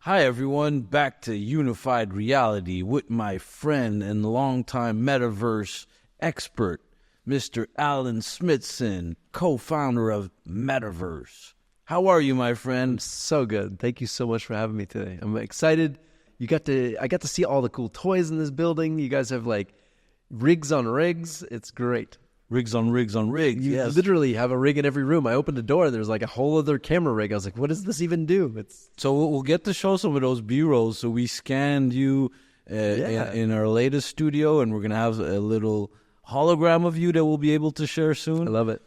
Hi everyone, back to Unified Reality with my friend and longtime Metavrse expert, Mr. Alan Smithson, co-founder of Metavrse. How are you, my friend? So good. Thank you so much for having me today. I'm excited. I got to see all the cool toys in this building. You guys have like rigs on rigs. It's great. Rigs on rigs on rigs. You literally have a rig in every room. I opened the door and there's like a whole other camera rig. I was like, what does this even do? So we'll get to show some of those B-rolls. So we scanned you in our latest studio, and we're going to have a little hologram of you that we'll be able to share soon. I love it.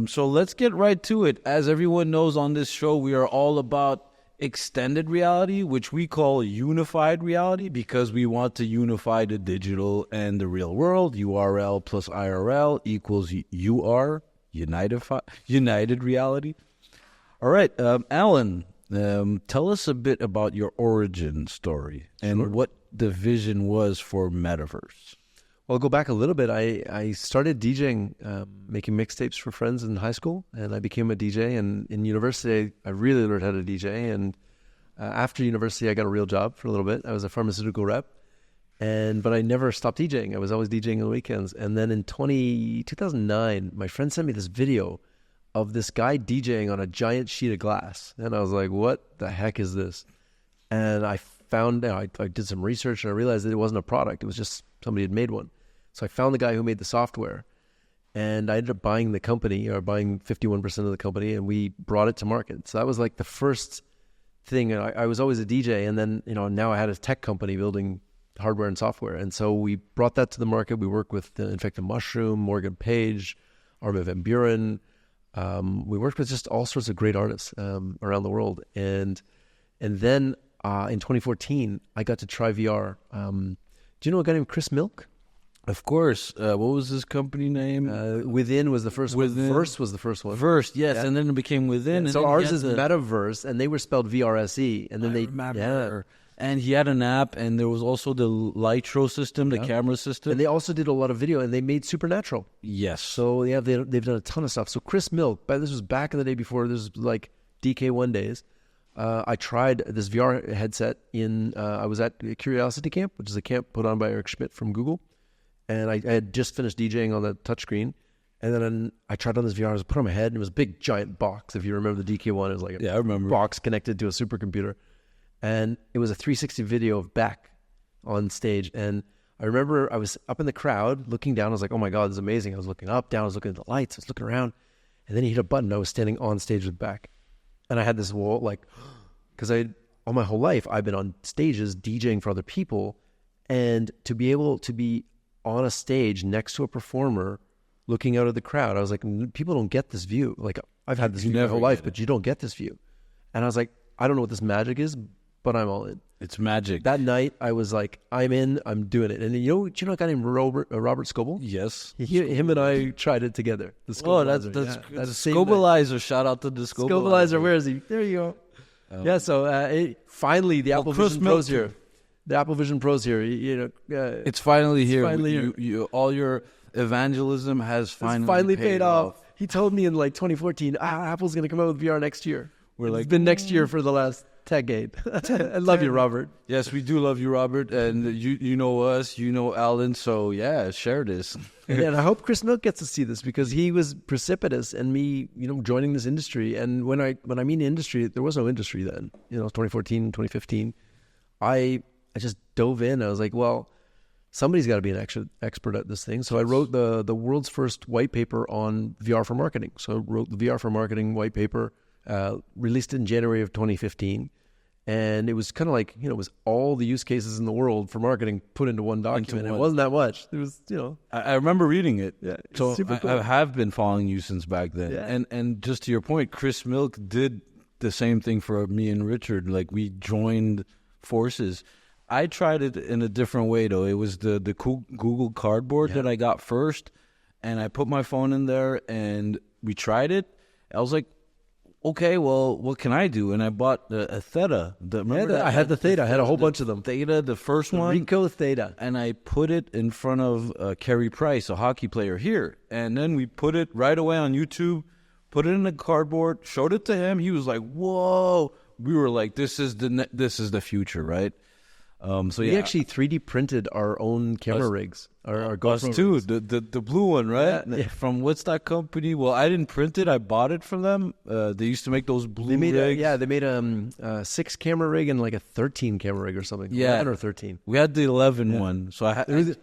So let's get right to it. As everyone knows on this show, we are all about extended reality, which we call unified reality, because we want to unify the digital and the real world. URL plus IRL equals UR, united reality. All right, Alan, tell us a bit about your origin story and what the vision was for Metavrse. Well, I'll go back a little bit. I started DJing, making mixtapes for friends in high school, and I became a DJ. And in university, I really learned how to DJ. And after university, I got a real job for a little bit. I was a pharmaceutical rep, but I never stopped DJing. I was always DJing on the weekends. And then in 2009, my friend sent me this video of this guy DJing on a giant sheet of glass. And I was like, what the heck is this? And I found out, I did some research, and I realized that it wasn't a product. It was just somebody had made one. So I found the guy who made the software, and I ended up buying the company, or buying 51% of the company, and we brought it to market. So that was like the first thing. I was always a DJ, and then now I had a tech company building hardware and software, and so we brought that to the market. We worked with Infected Mushroom, Morgan Page, Armin van Buren. We worked with just all sorts of great artists around the world, and then in 2014 I got to try VR. Do you know a guy named Chris Milk? Of course. What was his company name? Within was the first one. Verse was the first one. Verse, yes. Yeah. And then it became Within. Yeah. So ours is Metavrse, and they were spelled VRSE. And then remember. And he had an app, and there was also the Lightro system, the camera system. And they also did a lot of video, and they made Supernatural. Yes. So they've done a ton of stuff. So Chris Milk, this was back in the day before this was like DK1 days. I tried this VR headset I was at Curiosity Camp, which is a camp put on by Eric Schmidt from Google. And I had just finished DJing on the touchscreen. And then I tried on this VR. I was put on my head, and it was a big, giant box. If you remember the DK1, it was like a box connected to a supercomputer. And it was a 360 video of Beck on stage. And I remember I was up in the crowd looking down. I was like, oh my God, this is amazing. I was looking up, down. I was looking at the lights. I was looking around. And then he hit a button. I was standing on stage with Beck. And I had this wall, because all my whole life, I've been on stages DJing for other people. And to be able to be on a stage next to a performer looking out of the crowd, I was like, people don't get this view. Like, I've had this view my whole life, but you don't get this view. And I was like, I don't know what this magic is, but I'm all in. It's magic. That night, I was like, I'm in, I'm doing it. And do you know a guy named Robert Scoble? Yes. Him and I tried it together. The that's Scobalizer. Shout out to the Scobalizer. Where is he? There you go. So finally, the Apple Vision Pro's here. The Apple Vision Pro's here. It's finally here. All your evangelism has finally paid off. He told me in 2014, Apple's going to come out with VR next year. It's been next year for the last decade. I love you, Robert. Yes, we do love you, Robert. And you know us, you know Alan. So yeah, share this. And I hope Chris Milk gets to see this, because he was precipitous in me, joining this industry. And when I mean industry, there was no industry then. 2014, 2015. I just dove in. I was like, well, somebody's got to be an expert at this thing. So I wrote the world's first white paper on VR for marketing. So I wrote the VR for marketing white paper, released it in January of 2015. And it was kind of like, it was all the use cases in the world for marketing put into one document. It wasn't that much. It was, I remember reading it. Yeah. So super cool. I have been following you since back then. Yeah. And just to your point, Chris Milk did the same thing for me and Richard. Like, we joined forces. I tried it in a different way, though. It was the Google Cardboard that I got first, and I put my phone in there, and we tried it. I was like, okay, well, what can I do? And I bought a Theta. I had the Theta. I had a whole bunch of them. Theta, the first one. Rico Theta. And I put it in front of Carey Price, a hockey player here. And then we put it right away on YouTube, put it in the cardboard, showed it to him. He was like, whoa. we were like, this is the future, right? So we actually 3D printed our own camera rigs. Our GoPro us too, rigs. the blue one, right? Yeah. From what's that company? Well, I didn't print it. I bought it from them. They used to make those blue They made rigs. they made a 6 camera rig and like a 13 camera rig or something. Yeah. 11 or 13. We had the 11 one. So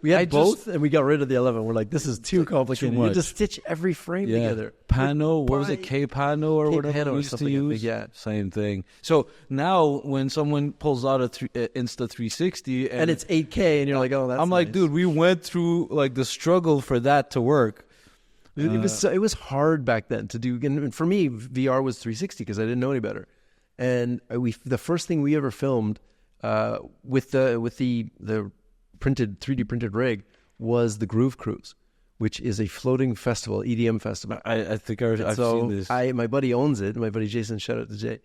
We had I both, and we got rid of the 11. We're like, this is too complicated. You much. had to stitch every frame together. Pano, what was it? K-Pano or whatever K-Pano we or used to something, use? yeah. Same thing. So now when someone pulls out a Insta360 And it's 8K, and you're like, oh, that's I'm like, nice. dude, we went through like the struggle for that to work. It was hard back then to do. And for me, VR was 360 because I didn't know any better. And the first thing we ever filmed with the printed 3D printed rig was the Groove Cruise, which is a floating festival, EDM festival. I think I've seen this. My buddy owns it. My buddy Jason, shout out to Jay.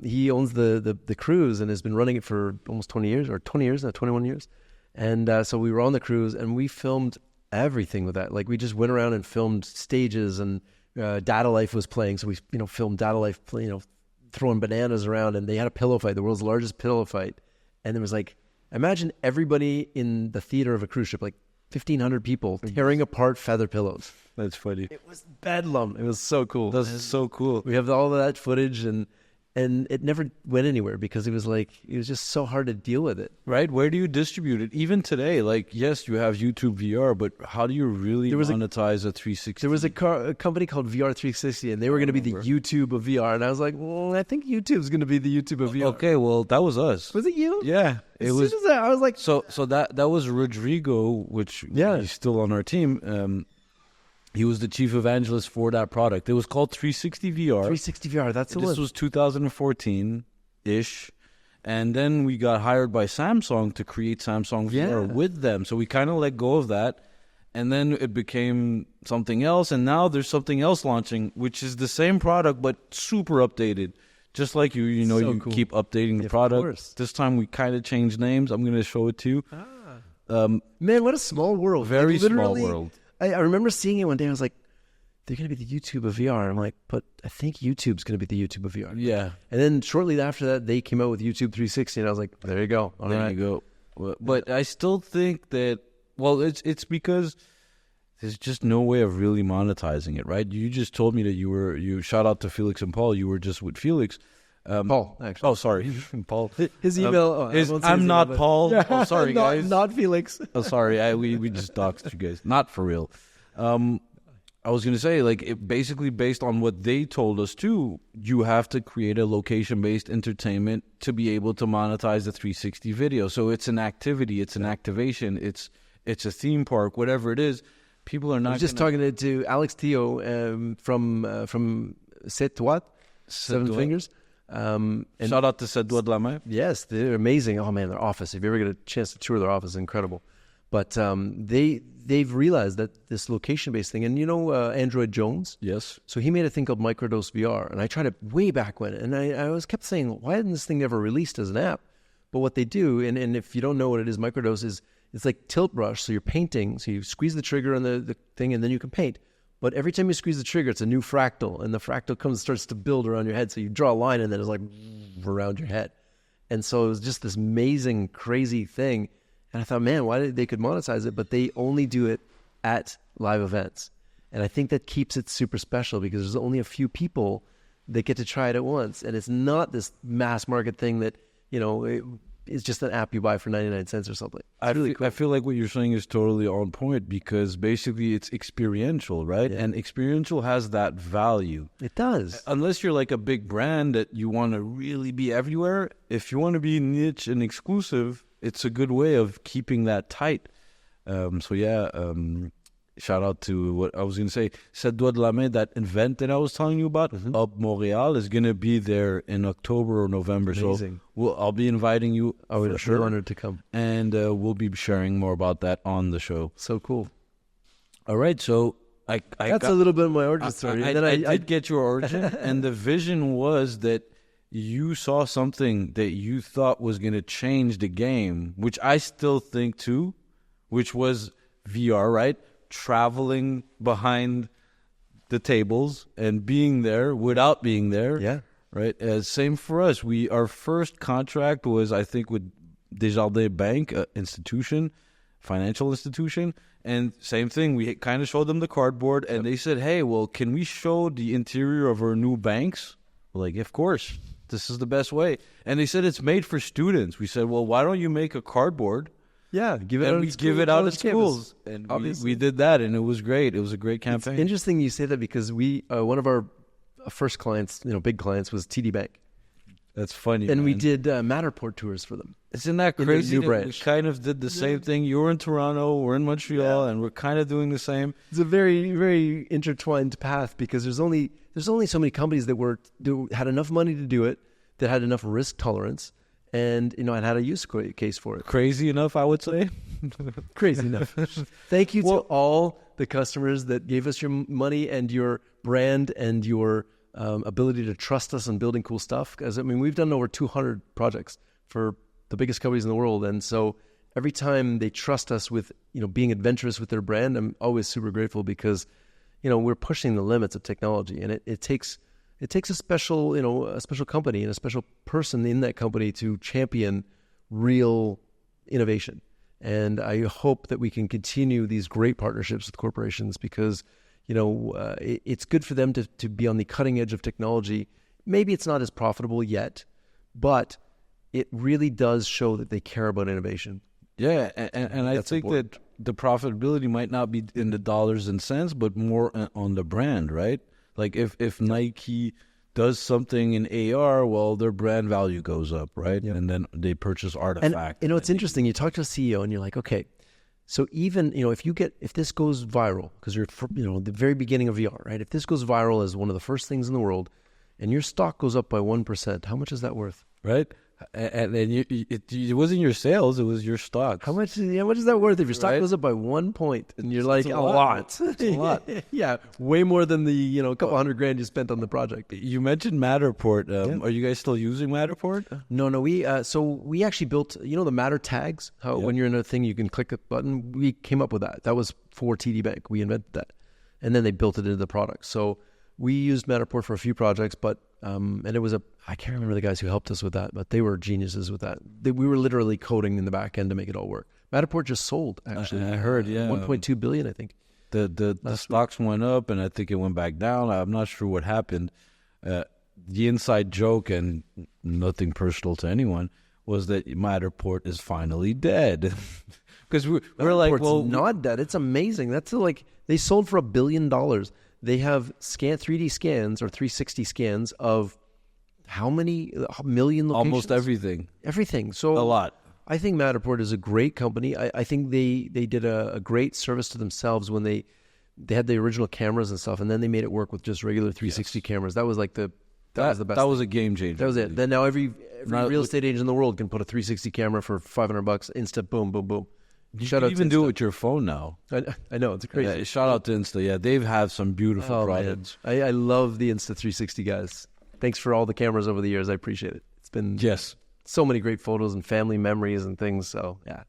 He owns the cruise and has been running it for almost 20 years, or 20 years now, 21 years. And so we were on the cruise and we filmed everything with that. Like we just went around and filmed stages, and Data Life was playing. So we filmed Data Life, throwing bananas around, and they had a pillow fight, the world's largest pillow fight. And there was like, imagine everybody in the theater of a cruise ship, like 1,500 people tearing apart feather pillows. That's funny. It was bedlam. It was so cool. That's so cool. We have all of that footage, and it never went anywhere because it was just so hard to deal with it. Right? Where do you distribute it? Even today, like, yes, you have YouTube VR, but how do you really monetize a 360? There was a company called VR 360, and they were going to be the YouTube of VR. And I was like, well, I think YouTube's going to be the YouTube of VR. Okay, well, that was us. Was it you? Yeah. As soon as I was like... So that was Rodrigo, which he's still on our team. He was the chief evangelist for that product. It was called 360 VR. 360 VR, that's the one. This was 2014-ish. And then we got hired by Samsung to create Samsung VR with them. So we kind of let go of that. And then it became something else. And now there's something else launching, which is the same product, but super updated. Just like you cool. Keep updating the product. Of course. This time we kind of changed names. I'm going to show it to you. Man, what a small world. Very small world. I remember seeing it one day. I was like, they're going to be the YouTube of VR. I'm like, but I think YouTube's going to be the YouTube of VR. Yeah. And then shortly after that, they came out with YouTube 360, and I was like, there you go. There you go. But I still think that, well, it's because there's just no way of really monetizing it, right? You just told me that you shout out to Felix and Paul. You were just with Felix. Paul, actually. Oh, sorry. Paul. His email. I'm not email, Paul. Yeah, oh, sorry, guys. Not Felix. Oh, sorry. We just doxed you guys. Not for real. I was going to say, basically based on what they told us too, you have to create a location-based entertainment to be able to monetize the 360 video. So it's an activity. It's an activation. It's a theme park, whatever it is. People are not. I was just talking to Alex Theo from C'est Toi, Seven Fingers. Shout out to C'est Toi de la Main. Yes, they're amazing. Oh man, their office. If you ever get a chance to tour their office, it's incredible. But they've realized that this location-based thing, and Android Jones? Yes. So he made a thing called Microdose VR, and I tried it way back when, and I was kept saying, why isn't this thing ever released as an app? But what they do, and if you don't know what it is, Microdose is, it's like tilt brush, so you're painting, so you squeeze the trigger on the thing, and then you can paint. But every time you squeeze the trigger, it's a new fractal, and the fractal starts to build around your head. So you draw a line, and then it's like around your head. And so it was just this amazing, crazy thing. And I thought, man, they could monetize it, but they only do it at live events. And I think that keeps it super special because there's only a few people that get to try it at once. And it's not this mass market thing that, it's just an app you buy for 99 cents or something. Really cool. I feel like what you're saying is totally on point because basically it's experiential, right? Yeah. And experiential has that value. It does. Unless you're like a big brand that you want to really be everywhere. If you want to be niche and exclusive, it's a good way of keeping that tight. Shout out to what I was going to say. C'est Toi de la Main, that event that I was telling you about, Up Montreal, is going to be there in October or November. Amazing. So I'll be inviting you. I would be honored to come. And we'll be sharing more about that on the show. So cool. All right. So that's a little bit of my origin story. I did get your origin. And the vision was that you saw something that you thought was going to change the game, which I still think too, which was VR, right? Traveling behind the tables and being there without being there. Yeah. right? Same for us. Our first contract was, I think, with Desjardins Bank, financial institution. And same thing, we kind of showed them the cardboard, and they said, hey, well, can we show the interior of our new banks? We're like, of course, this is the best way. And they said it's made for students. We said, well, why don't you make a cardboard? Yeah, give it out at schools. And we did that, and it was great. It was a great campaign. It's interesting you say that because one of our first clients, big clients, was TD Bank. That's funny. And we did Matterport tours for them. Isn't that crazy? We kind of did the same thing. You were in Toronto, we're in Montreal, and we're kind of doing the same. It's a very, very intertwined path because there's only so many companies that had enough money to do it, that had enough risk tolerance, and and had a use case for it. Crazy enough, I would say. Crazy enough. Thank you to all the customers that gave us your money and your brand and your ability to trust us on building cool stuff. Because we've done over 200 projects for the biggest companies in the world, and so every time they trust us with being adventurous with their brand, I'm always super grateful because we're pushing the limits of technology, and it takes a special a special company and a special person in that company to champion real innovation. And I hope that we can continue these great partnerships with corporations because it's good for them to be on the cutting edge of technology. Maybe it's not as profitable yet, but it really does show that they care about innovation. Yeah, and I think important. That the profitability might not be in the dollars and cents, but more on the brand, right? Like if Nike does something in AR, well, their brand value goes up, right? Yep. And then they purchase artifacts. And it's interesting. You talk to a CEO and you're like, okay, so even if this goes viral, because you're at the very beginning of VR, right? If this goes viral as one of the first things in the world, and your stock goes up by 1%, how much is that worth? Right. And it wasn't your sales; it was your stock. How much is that worth if your stock goes up by 1 point? And you're like, a lot. It's a lot. Yeah, way more than the couple $100,000 you spent on the project. You mentioned Matterport. Are you guys still using Matterport? No. We actually built the Matter tags. How when you're in a thing you can click a button. We came up with that. That was for TD Bank. We invented that, and then they built it into the product. So we used Matterport for a few projects, but and it was I can't remember the guys who helped us with that, but they were geniuses with that. We were literally coding in the back end to make it all work. Matterport just sold, actually. I heard, yeah. 1.2 billion, I think. The stocks went up, and I think it went back down. I'm not sure what happened. The inside joke, and nothing personal to anyone, was that Matterport is finally dead. Because we're like, well, not dead. It's amazing. That's they sold for $1 billion. They have 3D scans or 360 scans of how many million locations? Almost everything. Everything. So a lot. I think Matterport is a great company. I think they did a great service to themselves when they had the original cameras and stuff, and then they made it work with just regular 360 cameras. That was like that was the best. That was a game changer. That was it. Then now every real estate agent in the world can put a 360 camera for $500, instant, boom, boom, boom. You can even do it with your phone now. I know, it's crazy. Yeah, shout out to Insta. Yeah, they've had some beautiful products. I love the Insta 360 guys. Thanks for all the cameras over the years. I appreciate it. It's been so many great photos and family memories and things. So yeah,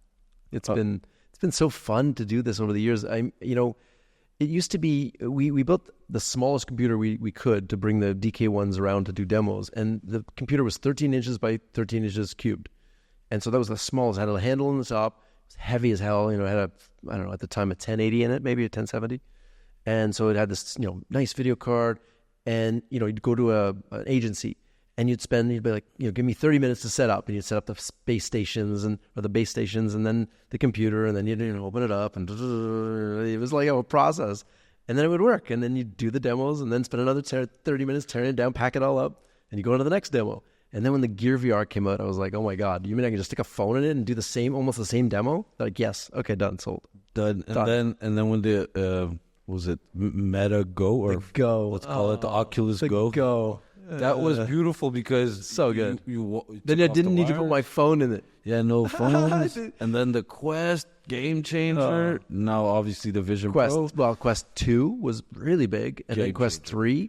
it's been so fun to do this over the years. It used to be we built the smallest computer we could to bring the DK ones around to do demos, and the computer was 13 inches by 13 inches cubed, and so that was the smallest. It had a handle on the top. It was heavy as hell. It had at the time a 1080 in it, maybe a 1070, and so it had this nice video card. And you'd go to an agency, and you'd be like, give me 30 minutes to set up, and you'd set up the base stations and then the computer, and then you'd open it up, and it was like a process, and then it would work, and then you'd do the demos, and then spend another 30 minutes tearing it down, pack it all up, and you go on to the next demo. And then when the Gear VR came out, I was like, oh my god, you mean I can just stick a phone in it and do almost the same demo? Like, yes, okay, done, sold, done. And then when the was it Meta Go or Go? Let's call it the Oculus Go. Go. That was beautiful because so good. You then I didn't need to put my phone in it. Yeah, no phones. And then the Quest, game changer. Now obviously the Vision Pro. Well, Quest 2 was really big, and then Quest 3,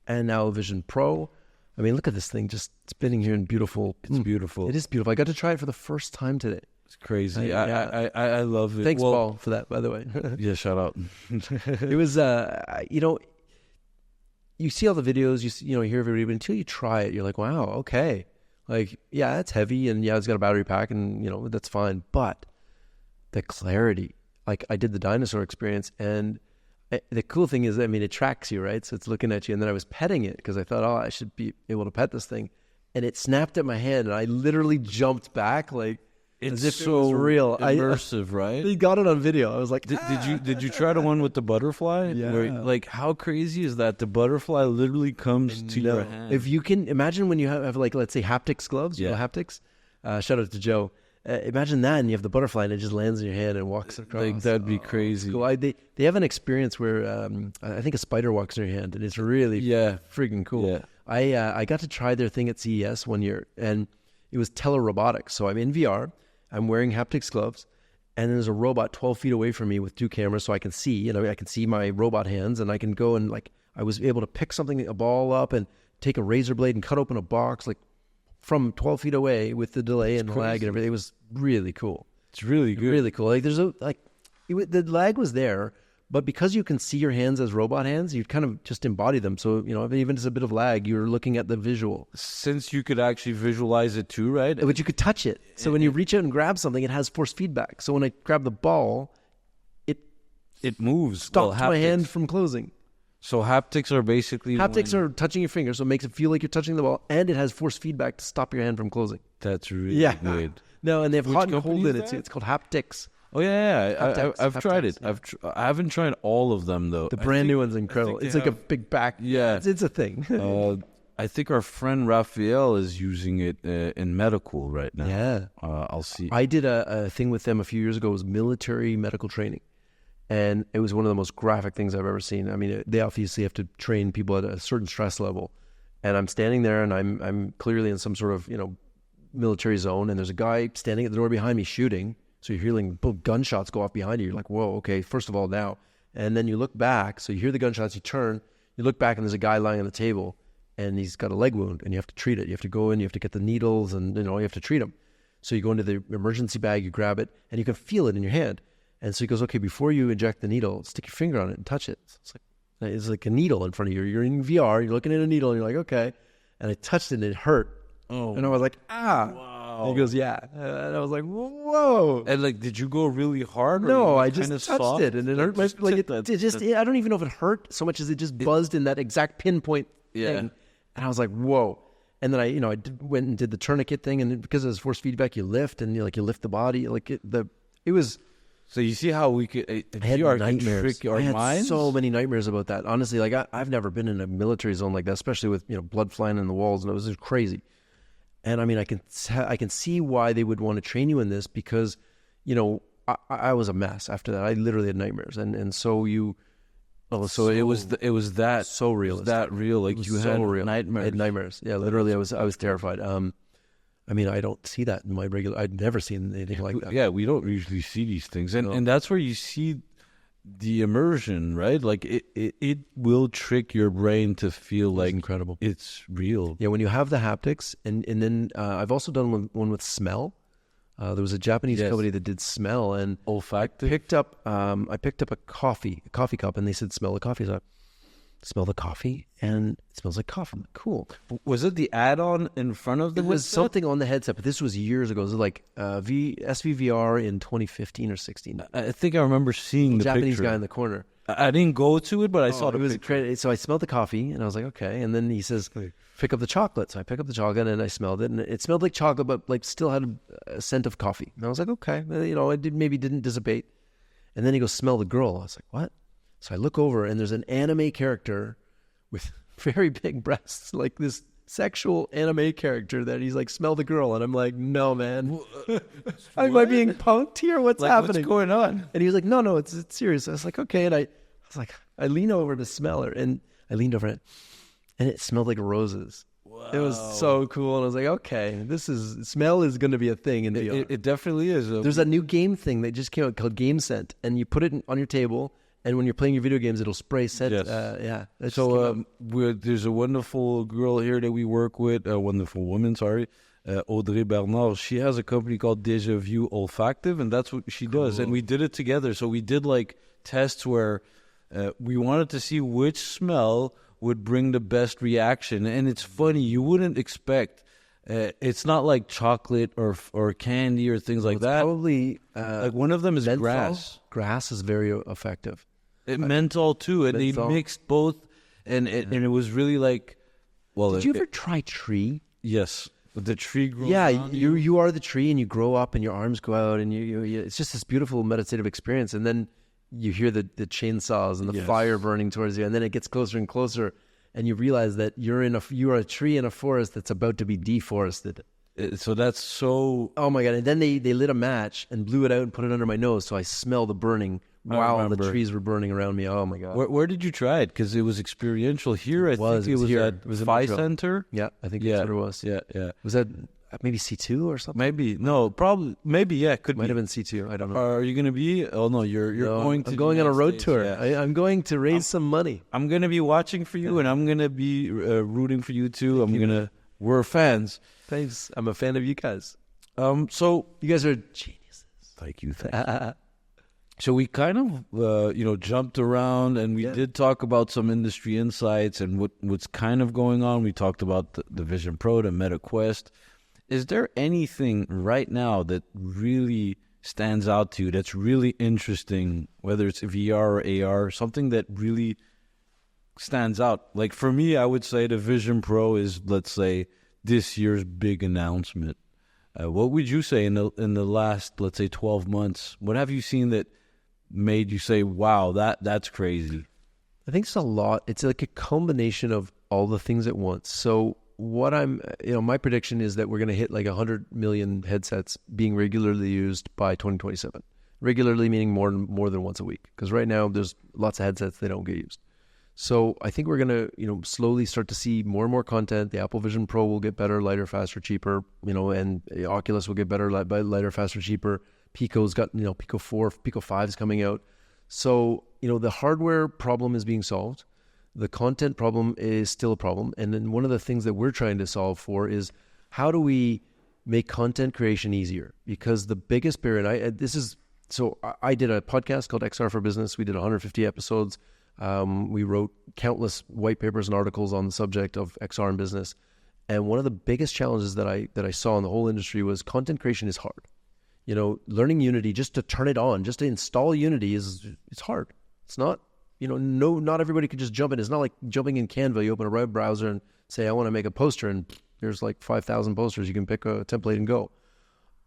and now Vision Pro. I mean, look at this thing just spinning here in beautiful. It's beautiful. It is beautiful. I got to try it for the first time today. It's crazy. I love it. Thanks, Paul, for that, by the way. Yeah, shout out. It was, you see all the videos, you hear everybody, but until you try it, you're like, wow, okay. Like, yeah, it's heavy, and yeah, it's got a battery pack, and that's fine. But the clarity, like I did the dinosaur experience, and the cool thing is, it tracks you, right? So it's looking at you, and then I was petting it because I thought, oh, I should be able to pet this thing, and it snapped at my hand, and I literally jumped back, like as if it was real. Immersive, right? They got it on video. I was like, did you try the one with the butterfly? Yeah. Like, how crazy is that? The butterfly literally comes to your hand. If you can imagine when you have like, let's say, haptics gloves, haptics. Shout out to Joe. Imagine that, and you have the butterfly, and it just lands in your hand and walks across. Like, that'd be crazy. Cool. They have an experience where I think a spider walks in your hand, and it's really freaking cool. Yeah. I got to try their thing at CES one year, and it was telerobotics. So I'm in VR, I'm wearing haptics gloves, and there's a robot 12 feet away from me with 2 cameras, so I can see. I can see my robot hands, and I can go and I was able to pick a ball up, and take a razor blade and cut open a box from 12 feet away with the delay and the lag and everything. It was really cool. It's really good. Really cool. Like the lag was there, but because you can see your hands as robot hands, you kind of just embody them. So, even if there's a bit of lag, you're looking at the visual. Since you could actually visualize it too, right? But you could touch it. So when you reach out and grab something, it has force feedback. So when I grab the ball, it moves. Stops my hand from closing. So haptics are basically... Haptics are touching your finger, so it makes it feel like you're touching the ball, and it has force feedback to stop your hand from closing. That's really good. No, and they have hot and cold in it. That? It's called haptics. Oh, yeah. I've tried it. Yeah. I haven't tried all of them, though. The brand new one's incredible. It's like a big back. Yeah. It's a thing. I think our friend Raphael is using it in medical right now. Yeah. I'll see. I did a thing with them a few years ago. It was military medical training. And it was one of the most graphic things I've ever seen. They obviously have to train people at a certain stress level. And I'm standing there, and I'm clearly in some sort of, military zone. And there's a guy standing at the door behind me shooting. So you're hearing gunshots go off behind you. You're like, whoa, okay, first of all, now. And then you look back. So you hear the gunshots, you turn, you look back, and there's a guy lying on the table, and he's got a leg wound, and you have to treat it. You have to go in, you have to get the needles, and you have to treat him. So you go into the emergency bag, you grab it, and you can feel it in your hand. And so he goes, okay, before you inject the needle, stick your finger on it and touch it. So it's like a needle in front of you. You're in VR, you're looking at a needle, and you're like, okay. And I touched it, and it hurt. Oh. And I was like, Wow. And he goes, yeah. And I was like, whoa. And did you go really hard? No, I just touched it, and it hurt. I don't even know if it hurt so much as it just buzzed in that exact pinpoint thing. And I was like, whoa. And then I went and did the tourniquet thing, and because of this force feedback, you lift, and you lift the body. It was. So you see how we could VR can trick our minds? I had so many nightmares about that. Honestly, I've never been in a military zone like that, especially with blood flying in the walls, and it was just crazy. And I can see why they would want to train you in this, because I was a mess after that. I literally had nightmares, and so you. Oh, so it was that so real. Was that real? Like you had nightmares. I had nightmares. Yeah, literally, I was terrified. I don't see that in my regular. I'd never seen anything like that. Yeah, we don't usually see these things, and that's where you see the immersion, right? Like it will trick your brain to feel like incredible. It's real. Yeah, when you have the haptics, and then I've also done one with smell. There was a Japanese company that did smell and olfactive. I picked up a coffee cup, and they said smell the coffee. So I smell the coffee, and it smells like coffee. I'm like, cool. Was it the add-on in front of the headset? It was something on the headset, but this was years ago. It was like SVVR in 2015 or 16. I think I remember seeing the Japanese picture. Guy in the corner. I didn't go to it, but I saw the picture. So I smelled the coffee, and I was like, okay. And then he says, pick up the chocolate. So I pick up the chocolate, and I smelled it, and it smelled like chocolate, but still had a scent of coffee. And I was like, okay. It maybe didn't dissipate. And then he goes, smell the girl. I was like, what? So I look over, and there's an anime character with very big breasts, like this sexual anime character that he's like, smell the girl. And I'm like, no, man. Am I being punked here? What's happening? What's going on? And he was like, no, it's serious. I was like, okay. And I was like, I lean over to smell her, and I leaned over it, and it smelled like roses. Wow. It was so cool. And I was like, okay, smell is going to be a thing in VR. It definitely is. There's a new game thing that just came out called Game Scent, and you put it on your table, and when you're playing your video games, it'll spray scent. Yes. So there's a wonderful girl here that we work with, a wonderful woman, Audrey Bernard. She has a company called Deja Vu Olfactive, and that's what she does. And we did it together. So we did tests where we wanted to see which smell would bring the best reaction. And it's funny, you wouldn't expect. It's not like chocolate or candy or things like that. Probably like one of them is menthol. grass. Grass is very effective. Menthol too, and menthol. they mixed both, and it was really like. Well, did you ever try tree? Yes, the tree grows. Yeah, you are the tree, and you grow up, and your arms go out, and you it's just this beautiful meditative experience. And then you hear the chainsaws and the fire burning towards you, and then it gets closer and closer, and you realize that you are a tree in a forest that's about to be deforested. So that's so. Oh my god! And then they lit a match and blew it out and put it under my nose, so I smell the burning. Wow, the trees were burning around me. Oh my god! Where did you try it? Because it was experiential here. I think it was here. at It was Phi Center. Yeah, I think that's what it was. Yeah. Was that maybe C2 or something? Maybe maybe Might have been C2. I don't know. Are you gonna be? Oh no, you're going to. I'm going on a road States, tour. yeah. I'm going to raise some money. I'm gonna be watching for you, and I'm gonna be rooting for you too. We're fans. Thanks. I'm a fan of you guys. So you guys are geniuses. Thank you. So we kind of, jumped around, and we did talk about some industry insights and what's kind of going on. We talked about the Vision Pro, the Meta Quest. Is there anything right now that really stands out to you that's really interesting, whether it's VR or AR, something that really stands out? Like for me, I would say the Vision Pro is, let's say, this year's big announcement. What would you say in the last, let's say, 12 months? What have you seen that made you say, wow, that's crazy? I think it's a lot. It's like a combination of all the things at once. So what my prediction is that we're going to hit like 100 million headsets being regularly used by 2027. Regularly meaning more than once a week. Because right now there's lots of headsets that don't get used. So I think we're going to, slowly start to see more and more content. The Apple Vision Pro will get better, lighter, faster, cheaper, and Oculus will get better, lighter, faster, cheaper. Pico's got, Pico 4, Pico 5 is coming out. So, the hardware problem is being solved. The content problem is still a problem. And then one of the things that we're trying to solve for is how do we make content creation easier? Because the biggest barrier, I did a podcast called XR for Business. We did 150 episodes. We wrote countless white papers and articles on the subject of XR in business. And one of the biggest challenges that I saw in the whole industry was content creation is hard. Learning Unity, just to turn it on, just to install Unity it's hard. It's not, not everybody could just jump in. It's not like jumping in Canva. You open a web browser and say, I want to make a poster, and there's like 5,000 posters. You can pick a template and go.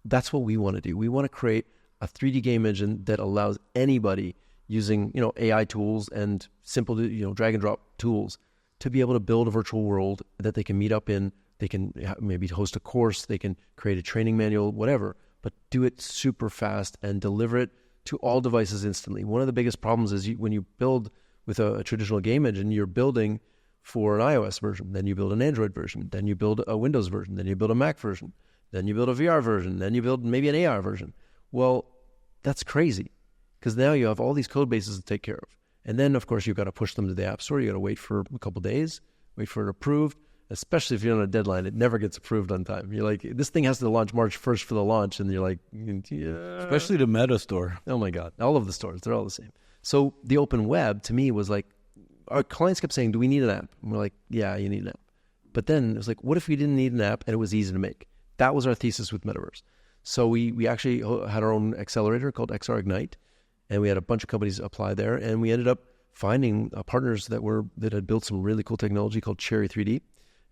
That's what we want to do. We want to create a 3D game engine that allows anybody using, AI tools and simple, drag and drop tools to be able to build a virtual world that they can meet up in. They can maybe host a course. They can create a training manual, whatever, but do it super fast and deliver it to all devices instantly. One of the biggest problems is when you build with a traditional game engine, you're building for an iOS version, then you build an Android version, then you build a Windows version, then you build a Mac version, then you build a VR version, then you build maybe an AR version. Well, that's crazy because now you have all these code bases to take care of. And then, of course, you've got to push them to the App Store. You got to wait for a couple of days, wait for it approved, especially if you're on a deadline. It never gets approved on time. You're like, this thing has to launch March 1st for the launch. And you're like, yeah. Especially the Meta store. Oh, my God. All of the stores, they're all the same. So the open web, to me, was like, our clients kept saying, do we need an app? And we're like, yeah, you need an app. But then it was like, what if we didn't need an app and it was easy to make? That was our thesis with Metavrse. So we actually had our own accelerator called XR Ignite, and we had a bunch of companies apply there, and we ended up finding partners that had built some really cool technology called Cherry 3D.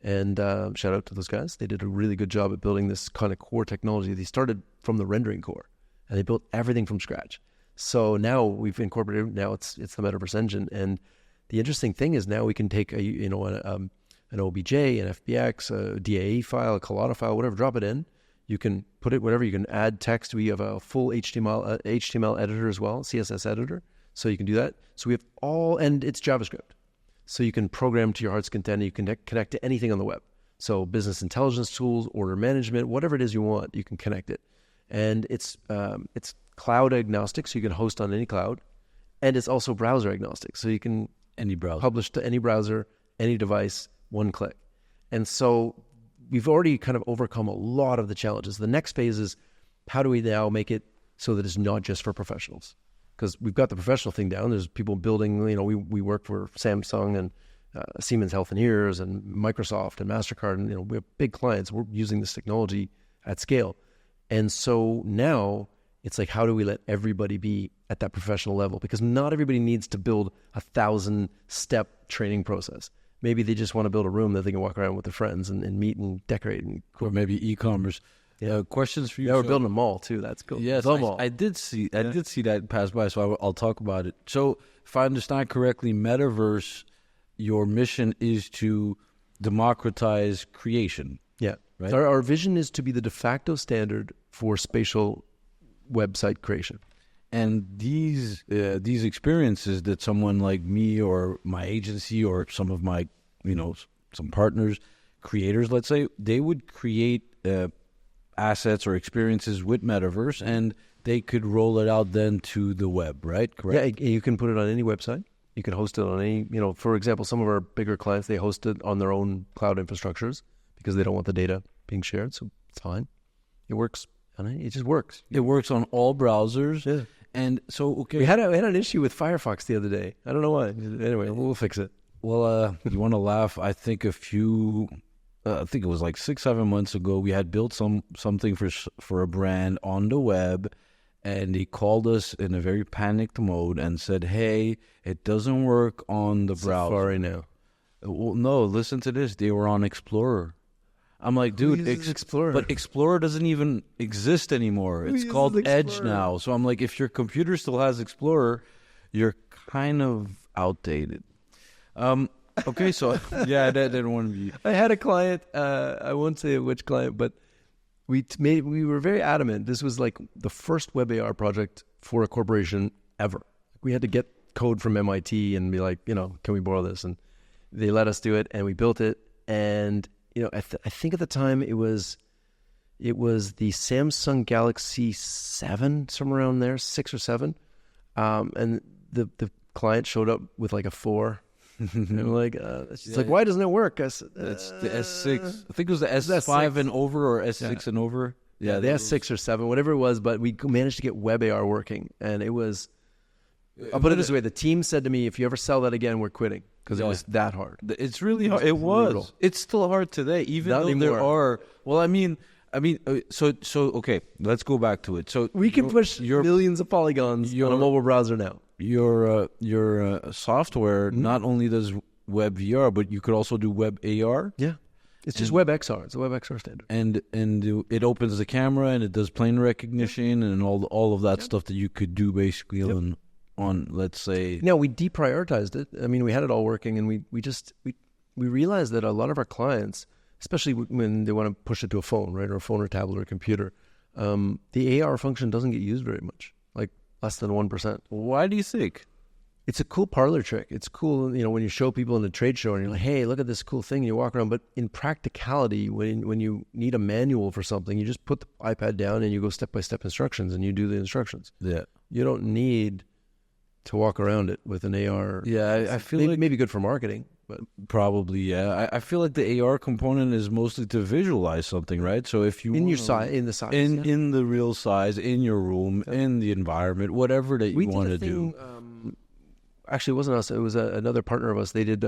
And shout out to those guys. They did a really good job at building this kind of core technology. They started from the rendering core, and they built everything from scratch. So now we've incorporated. Now it's the Metavrse engine, and the interesting thing is now we can take an OBJ, an FBX, a DAE file, a Collada file, whatever, drop it in. You can put it whatever. You can add text. We have a full HTML editor as well, CSS editor, so you can do that. So we have and it's JavaScript. So you can program to your heart's content. And you can connect to anything on the web. So business intelligence tools, order management, whatever it is you want, you can connect it. And it's cloud agnostic, so you can host on any cloud, and it's also browser agnostic, so you can publish to any browser, any device, one click. And so we've already kind of overcome a lot of the challenges. The next phase is how do we now make it so that it's not just for professionals? Because we've got the professional thing down. There's people building, we work for Samsung and Siemens Healthineers and Microsoft and MasterCard, and we have big clients. We're using this technology at scale. And so now it's like, how do we let everybody be at that professional level? Because not everybody needs to build 1,000-step training process. Maybe they just want to build a room that they can walk around with their friends and meet and decorate. Or maybe e-commerce. Questions for you. Yeah, we're building a mall too. That's cool. Yes, I did see that pass by, so I'll talk about it. So if I understand correctly, Metaverse, your mission is to democratize creation. Yeah. Right? Our vision is to be the de facto standard for spatial website creation. And these experiences that someone like me or my agency or some of my, some partners, creators, let's say, they would create assets or experiences with Metaverse, and they could roll it out then to the web, right? Correct? Yeah, you can put it on any website. You can host it on any, for example, some of our bigger clients, they host it on their own cloud infrastructures because they don't want the data being shared. So it's fine. It works. It just works. It works on all browsers. Yeah. And so, okay. We had an issue with Firefox the other day. I don't know why. Anyway, we'll fix it. Well, you want to laugh? I think I think it was like 6-7 months ago, we had built something for a brand on the web, and they called us in a very panicked mode and said, "Hey, it doesn't work on the browser." Safari now. Well, no, listen to this. They were on Explorer. I'm like, dude, Explorer? But Explorer doesn't even exist anymore. It's called Edge now. So I'm like, if your computer still has Explorer, you're kind of outdated. Okay, so yeah, that didn't want to be. I had a client. I won't say which client, but we were very adamant. This was like the first web AR project for a corporation ever. We had to get code from MIT and be like, can we borrow this? And they let us do it, and we built it. And I think at the time it was the Samsung Galaxy 7, somewhere around there, 6 or 7, and the client showed up with like a 4. And we're like, she's like, why doesn't it work? I said, that's the S6. I think it was the S5 and over, or S6 and over. Yeah, the S6 or 7, whatever it was. But we managed to get web AR working, and it was. I'll put it this way: the team said to me, "If you ever sell that again, we're quitting," because it was that hard. It's really hard. It was. It's still hard today, even though there are. Well, I mean, so okay. Let's go back to it. So we can push millions of polygons on a mobile browser now. Your software not only does web VR, but you could also do web AR. Yeah, it's just WebXR. It's a WebXR standard, and it opens the camera and it does plane recognition and all of that stuff that you could do basically on let's say. Now we deprioritized it. I mean, we had it all working, and we realized that a lot of our clients, especially when they want to push it to a phone, right, or a phone or tablet or computer, the AR function doesn't get used very much, like less than 1%. Why do you think? It's a cool parlor trick. It's cool, when you show people in a trade show and you're like, hey, look at this cool thing, and you walk around. But in practicality, when you need a manual for something, you just put the iPad down and you go step-by-step instructions and you do the instructions. Yeah. You don't need to walk around it with an AR. Yeah, I feel like maybe good for marketing, but probably, yeah. I feel like the AR component is mostly to visualize something, right? So if you in the real size, in your room, in the environment, whatever that you want to do. Actually, it wasn't us. It was another partner of us. They did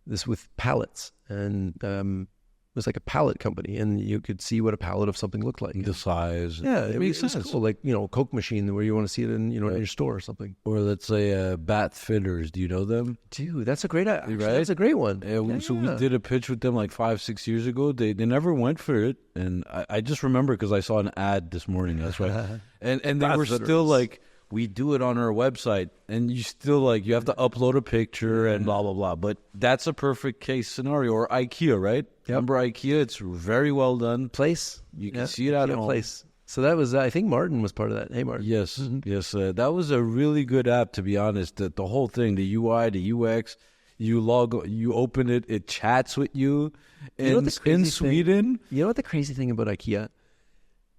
this with pallets, and it was like a pallet company, and you could see what a pallet of something looked like. The size. Yeah, it makes sense. Cool. Like, Coke machine where you want to see it in, in your store or something. Or let's say bat fitters. Do you know them? Dude, that's a great idea. Right? That's a great one. We did a pitch with them like 5-6 years ago. They never went for it. And I just remember because I saw an ad this morning. That's right. and they were still like, we do it on our website, and you still you have to upload a picture and blah, blah, blah. But that's a perfect case scenario. Or IKEA, right? Yep. Remember IKEA? It's very well done. Place. You can see it at home. Place. So that was, I think Martin was part of that. Hey, Martin. Yes, yes. That was a really good app, to be honest. The whole thing, the UI, the UX, you open it, it chats with you. In Sweden. You know what the crazy thing about IKEA?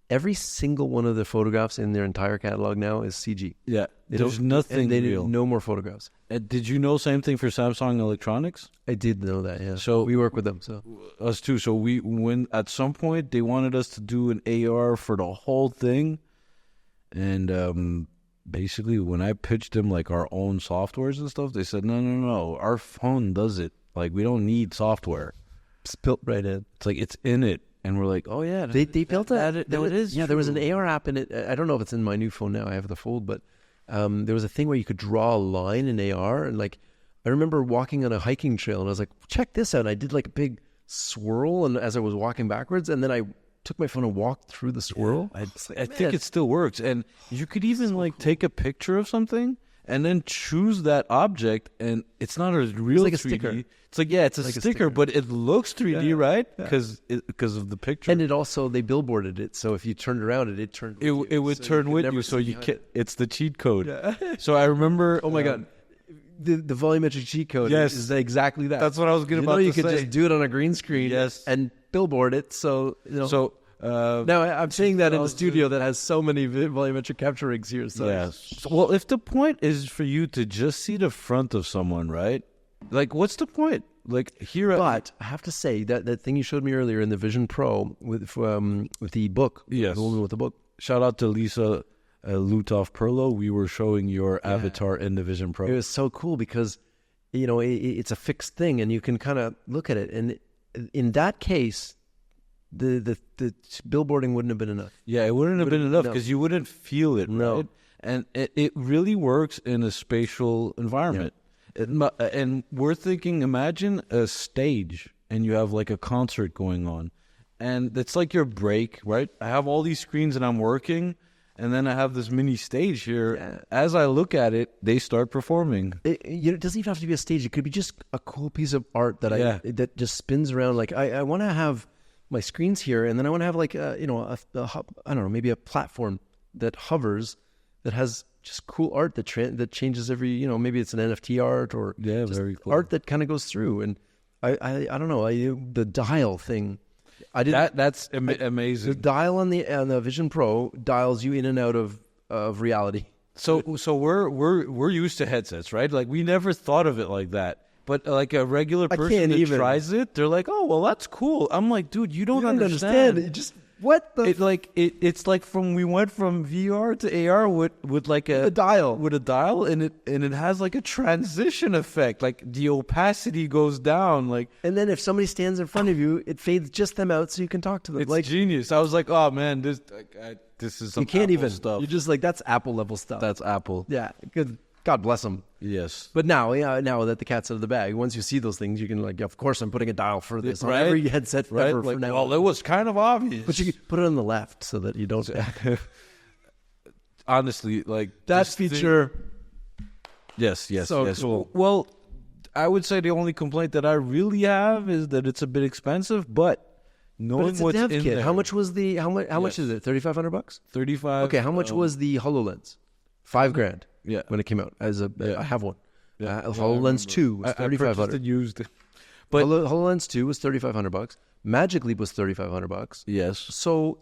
Every single one of the photographs in their entire catalog now is CG. Yeah, there's nothing real. No more photographs. Did you know same thing for Samsung Electronics? I did know that, yeah. So we work with them. So us too. So when at some point they wanted us to do an AR for the whole thing, and basically when I pitched them like our own softwares and stuff, they said no, our phone does it. Like, we don't need software. It's built right in. It's like it's in it, and we're like, oh yeah, They built it. There it is. Yeah, there was an AR app in it. I don't know if it's in my new phone now. I have the Fold, but there was a thing where you could draw a line in AR, and like I remember walking on a hiking trail, and I was like, check this out. And I did like a big swirl, and as I was walking backwards, and then I took my phone and walked through the swirl. I think it still works, and you could even take a picture of something and then choose that object, and it's not a real like a 3D. sticker. It's like it's a sticker, but it looks 3D, right? Because of the picture. And it also they billboarded it, so if you turned around it turned. It would turn with you, so you can. It's the cheat code. Yeah. So I remember. Oh my god. The volumetric cheat code is exactly that. That's what I was going to say. You could just do it on a green screen and billboard it. So, now I'm saying that in a studio that has so many volumetric capture rigs here. So. Yes. Well, if the point is for you to just see the front of someone, right? Like, what's the point? Like here, but I have to say that thing you showed me earlier in the Vision Pro with the book. Yes, the woman with the book. Shout out to Lisa Lutoff Perlo. We were showing your avatar in the Vision Pro. It was so cool because it's a fixed thing, and you can kind of look at it. And in that case, the billboarding wouldn't have been enough. Yeah, it wouldn't have been enough because you wouldn't feel it. No, right? And it really works in a spatial environment. Yeah. And we're thinking, imagine a stage, and you have like a concert going on, and it's like your break, right? I have all these screens, and I'm working. And then I have this mini stage here. Yeah. As I look at it, they start performing. It doesn't even have to be a stage. It could be just a cool piece of art that that just spins around. Like I want to have my screens here, and then I want to have like I don't know, maybe a platform that hovers that has just cool art that changes every maybe it's an NFT art or very cool art that kind of goes through. And I don't know the dial thing. I did that's amazing. The dial on the Vision Pro dials you in and out of reality. So we're used to headsets, right? Like we never thought of it like that. But like a regular person that tries it, they're like, "Oh, well, that's cool." I'm like, "Dude, you don't understand. It just what the it's like we went from VR to AR with like a dial, and it has like a transition effect. Like the opacity goes down, and then if somebody stands in front of you, it fades just them out so you can talk to them. It's genius. I was like, "Oh man, this is some you can't Apple even stuff." You're just like, that's Apple level stuff. That's Apple. Yeah, good. God bless them. Yes. But now that the cat's out of the bag, once you see those things, you can of course I'm putting a dial for this on every headset ever for now. Well, it was kind of obvious. But you put it on the left so that you don't. Honestly, that feature. Yes. So cool. Well, I would say the only complaint that I really have is that it's a bit expensive, but knowing it's a what's dev in kit. there. How much was the how much is it? $3,500? 35. Okay, how much was the HoloLens? $5,000. Yeah, when it came out, I have one. Yeah. HoloLens 2 was $3,500. Used, but HoloLens 2 was $3,500. Magic Leap was $3,500. Yes. So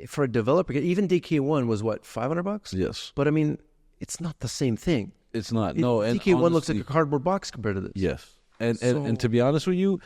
for a developer, even DK1 was what, $500? Yes. But I mean, it's not the same thing. It's not. No, and DK1 honestly, looks like a cardboard box compared to this. Yes, and to be honest with you,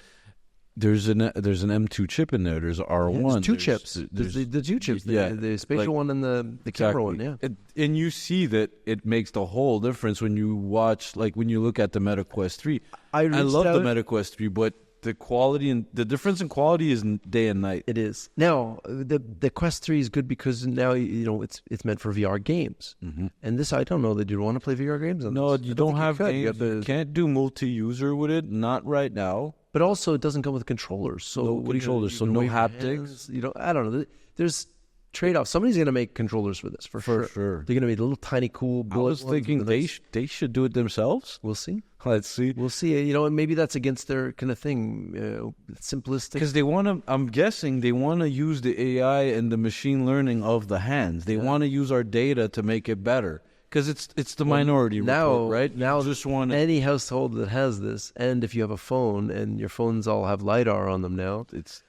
there's an M2 chip in there. There's R1. There's two chips. There's the two chips. The spatial one and the camera one. Yeah. And you see that it makes the whole difference when you watch, when you look at the Meta Quest 3. I love the Meta Quest 3, but the quality and the difference in quality is day and night. It is. Now, the Quest 3 is good because now it's meant for VR games. Mm-hmm. And this, I don't know that you want to play VR games on No, this. you don't have games. You can't do multi-user with it. Not right now. But also, it doesn't come with controllers. So no controllers, so no haptics. I don't know. There's trade-offs. Somebody's going to make controllers for this, for sure. They're going to be little tiny cool bullet. I was thinking they should do it themselves. We'll see. Let's see. We'll see. And maybe that's against their kind of thing, simplistic. Because they want to. I'm guessing they want to use the AI and the machine learning of the hands. They want to use our data to make it better. Because it's the minority report, right? Now, just any household that has this, and if you have a phone, and your phones all have LiDAR on them now,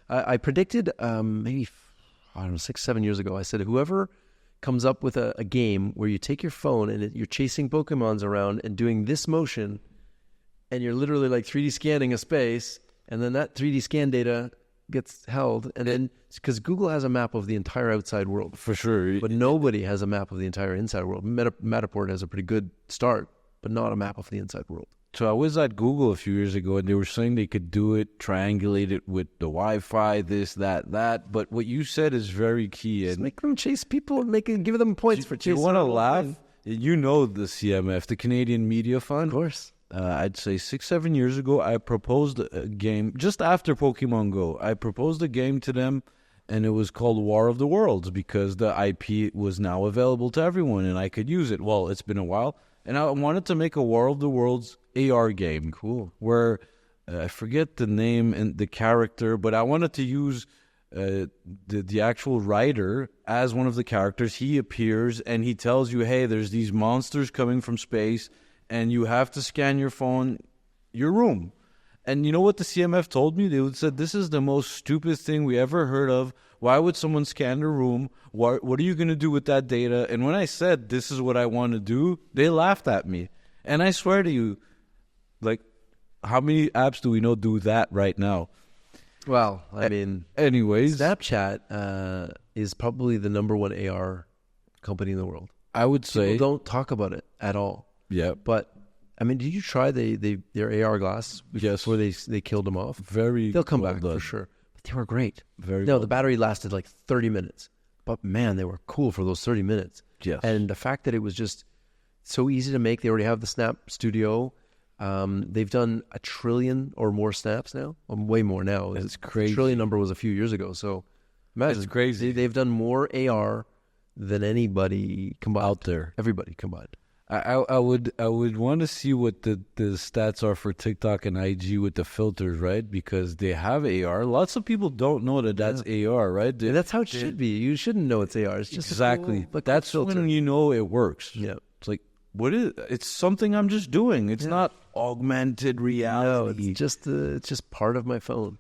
I predicted maybe 6-7 years ago. I said whoever comes up with a game where you take your phone and you're chasing Pokemons around and doing this motion, and you're literally 3D scanning a space, and then that 3D scan data gets held, and then because Google has a map of the entire outside world for sure, but nobody has a map of the entire inside world. Matterport has a pretty good start, but not a map of the inside world. So I was at Google a few years ago, and they were saying they could do it, triangulate it with the Wi-Fi, this, that. But what you said is very key. Just And make them chase people and give them points for chasing. you want to the whole laugh? thing. You know the CMF, the Canadian Media Fund. Of course. I'd say 6-7 years ago, I proposed a game just after Pokemon Go. I proposed a game to them, and it was called War of the Worlds because the IP was now available to everyone, and I could use it. Well, it's been a while, and I wanted to make a War of the Worlds AR game. Cool. Where I forget the name and the character, but I wanted to use the actual writer as one of the characters. He appears and he tells you, hey, there's these monsters coming from space, and you have to scan your phone, your room. And you know what the CMF told me? They said, this is the most stupid thing we ever heard of. Why would someone scan their room? What are you going to do with that data? And when I said, this is what I want to do, they laughed at me. And I swear to you, like, how many apps do we know do that right now? Well, I mean, anyways, Snapchat is probably the number one AR company in the world. I would say people don't talk about it at all. Yeah, but I mean, did you try their AR glass before they killed them off? They'll come back for sure. But they were great. The battery lasted like 30 minutes. But man, they were cool for those 30 minutes. Yes. And the fact that it was just so easy to make. They already have the Snap Studio. They've done 1 trillion or more snaps now. Way more now. It's crazy. The trillion number was a few years ago. So imagine. It's crazy. They've done more AR than anybody combined. Out there. Everybody combined. I would want to see what the stats are for TikTok and IG with the filters, right? Because they have AR. Lots of people don't know that that's AR, right? And that's how it should be. You shouldn't know it's AR. It's just exactly. But that's when you know it works. Yeah. It's like, it's something I'm just doing. It's not augmented reality. No, it's just part of my phone.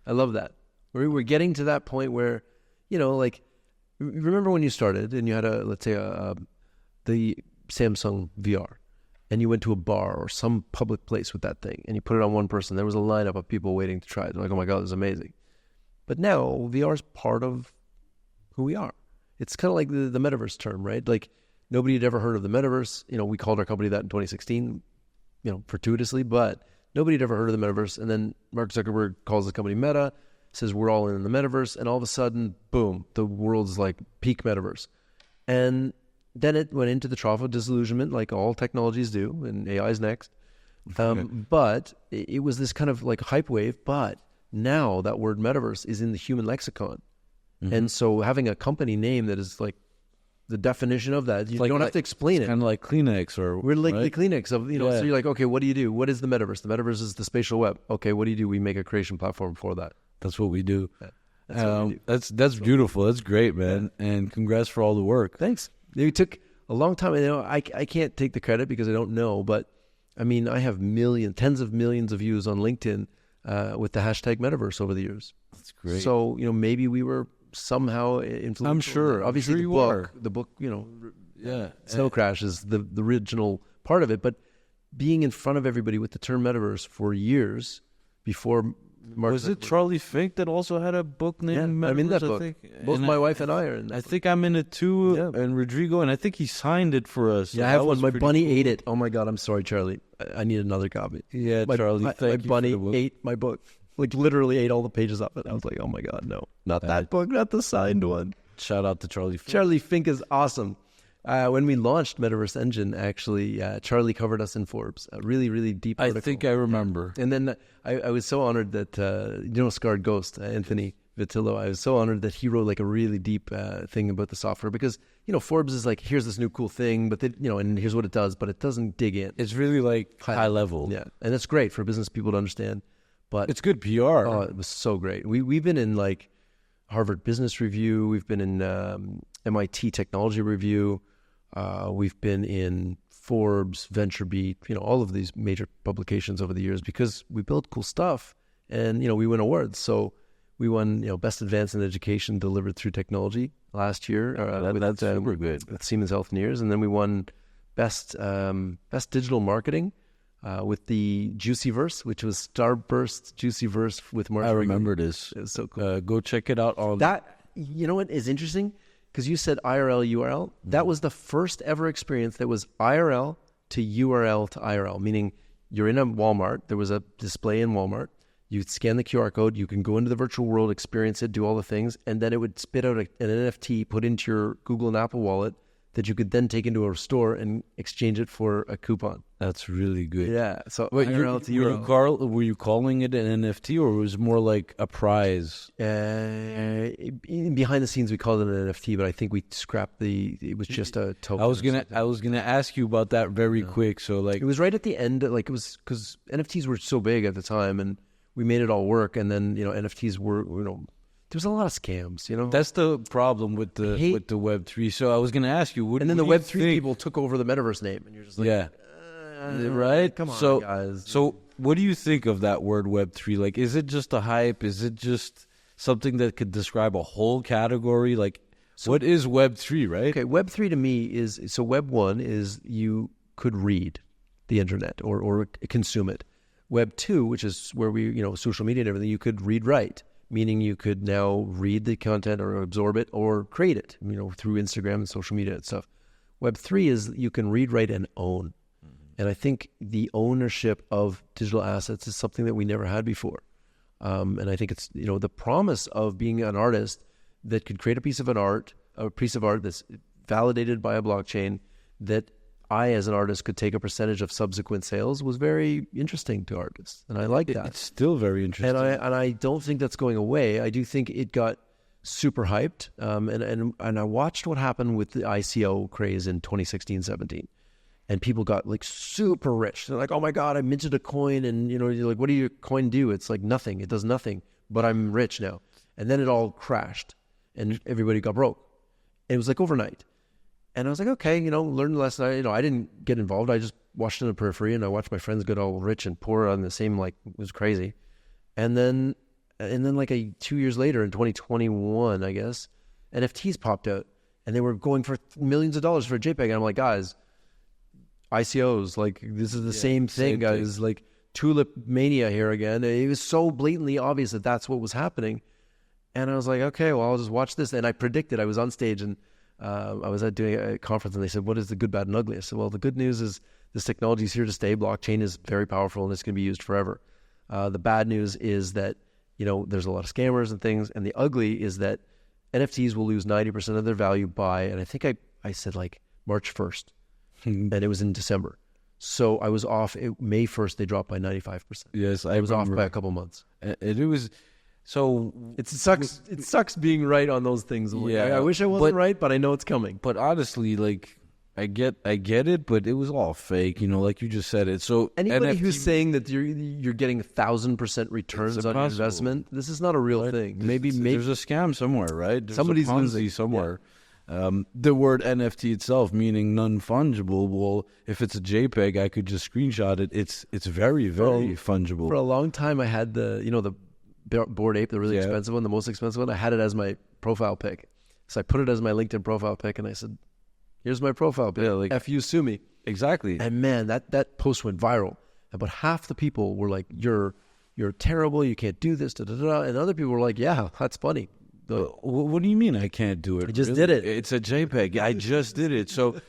I love that. We're getting to that point where, like, remember when you started and you had the Samsung VR, and you went to a bar or some public place with that thing, and you put it on one person. There was a lineup of people waiting to try it. They're like, oh my God, this is amazing. But now VR is part of who we are. It's kind of like the Metavrse term, right? Like, nobody had ever heard of the Metavrse. We called our company that in 2016, fortuitously, but nobody had ever heard of the Metavrse. And then Mark Zuckerberg calls the company Meta, says we're all in the Metaverse, and all of a sudden, boom, the world's like peak Metaverse. And then it went into the trough of disillusionment, like all technologies do, and AI is next. But it was this kind of like hype wave. But now that word Metaverse is in the human lexicon. Mm-hmm. And so having a company name that is like the definition of that, you don't have to explain it. Kind of like Kleenex, we're like right? the Kleenex of, so you're like, okay, what do you do? What is the Metaverse? The Metaverse is the spatial web. Okay, what do you do? We make a creation platform for that. That's what we do. That's what we do. That's beautiful. That's great, man. Yeah. And congrats for all the work. Thanks. It took a long time. I can't take the credit because I don't know, but I mean, I have tens of millions of views on LinkedIn with the hashtag Metaverse over the years. That's great. So, maybe we were somehow influential. I'm sure. Obviously, I'm sure the book, Snow Crash is the original part of it, but being in front of everybody with the term Metaverse for years before Mark was it Charlie Fink that also had a book named Metaverse? I'm in that book. Both my wife and I are in that I think I'm in it too, and Rodrigo, and I think he signed it for us. Yeah, I have one. My bunny ate it. Oh my God, I'm sorry, Charlie. I need another copy. Yeah, Charlie, thank you. My bunny ate my book. Like, literally ate all the pages off it. I was like, oh my God, no. Not that book, not the signed one. Shout out to Charlie Fink. Charlie Fink is awesome. When we launched Metaverse Engine, actually, Charlie covered us in Forbes. A really, really deep article. I think I remember. And then I was so honored that, Scarred Ghost, Anthony Vitillo, I was so honored that he wrote like a really deep thing about the software because, Forbes is like, here's this new cool thing, but and here's what it does, but it doesn't dig in. It's really like high level. Yeah. And it's great for business people to understand. But it's good PR. Oh, it was so great. We've been in like Harvard Business Review. We've been in MIT Technology Review. We've been in Forbes, VentureBeat, all of these major publications over the years because we build cool stuff and, we win awards. So we won, Best Advance in Education Delivered Through Technology last year. That's super good. With Siemens Healthineers. And then we won Best Digital Marketing with the Juicyverse, which was Starburst Juicyverse with Mark. I remember this. It was so cool. Go check it out on that. You know what is interesting? Because you said IRL, URL. That was the first ever experience that was IRL to URL to IRL, meaning you're in a Walmart. There was a display in Walmart. You scan the QR code. You can go into the virtual world, experience it, do all the things, and then it would spit out an NFT put into your Google and Apple wallet that you could then take into a store and exchange it for a coupon. That's really good. Yeah. So Wait, IRL to euro. were you calling it an NFT, or was it more like a prize? Behind the scenes, we called it an NFT, but I think we scrapped it was just a token. I was gonna ask you about that very quick. So like, it was right at the end. Like it was because NFTs were so big at the time, and we made it all work. And then NFTs were there's a lot of scams. That's the problem with the Web3. So I was gonna ask you, and then the Web3 people took over the Metavrse name, and you're just like, yeah. Right? Come on, guys. So what do you think of that word Web3? Like, is it just a hype? Is it just something that could describe a whole category? Like, what is Web3, right? Okay, Web3 to me is, so Web 1 is you could read the internet or consume it. Web 2, which is where we, social media and everything, you could read, write, meaning you could now read the content or absorb it or create it, through Instagram and social media and stuff. Web 3 is you can read, write, and own. And I think the ownership of digital assets is something that we never had before. And I think it's, the promise of being an artist that could create a piece of art that's validated by a blockchain that I, as an artist, could take a percentage of subsequent sales was very interesting to artists. And I like that. It's still very interesting. And I don't think that's going away. I do think it got super hyped. And I watched what happened with the ICO craze in 2016-17. And people got like super rich. They're like, oh my God, I minted a coin. And you're like, what do your coin do? It's like nothing. It does nothing, but I'm rich now. And then it all crashed and everybody got broke. And it was like overnight. And I was like, okay, learn the lesson. I didn't get involved. I just watched in the periphery, and I watched my friends get all rich and poor on the same, it was crazy. And then 2 years later in 2021, I guess, NFTs popped out and they were going for millions of dollars for a JPEG. And I'm like, guys, ICOs, this is the same thing, guys. Like tulip mania here again. It was so blatantly obvious that that's what was happening. And I was like, okay, well, I'll just watch this. And I predicted, I was on stage and I was doing a conference, and they said, what is the good, bad, and ugly? I said, well, the good news is this technology is here to stay. Blockchain is very powerful and it's going to be used forever. The bad news is that, there's a lot of scammers and things. And the ugly is that NFTs will lose 90% of their value by, and I think I said March 1st. And it was in December. So I was off. May 1st, they dropped by 95%. Yes, I was off by a couple months. It was... So it sucks being right on those things. Yeah, I wish I wasn't right, but I know it's coming. But honestly, I get it, but it was all fake, like you just said it. So anybody who's saying that you're getting 1,000% returns on your investment, this is not a real thing. Maybe there's a scam somewhere, right? There's somebody's a Ponzi losing somewhere. Yeah. The word NFT itself, meaning non-fungible. Well, if it's a JPEG, I could just screenshot it. It's very, very fungible. For a long time, I had the Bored Ape, the really expensive one, the most expensive one. I had it as my profile pic. So I put it as my LinkedIn profile pic, and I said, here's my profile pic. Yeah, F you, sue me. Exactly. And man, that post went viral. About half the people were like, you're terrible, you can't do this, da-da-da. And other people were like, yeah, that's funny. What do you mean I can't do it? I just did it. It's a JPEG. I just did it. So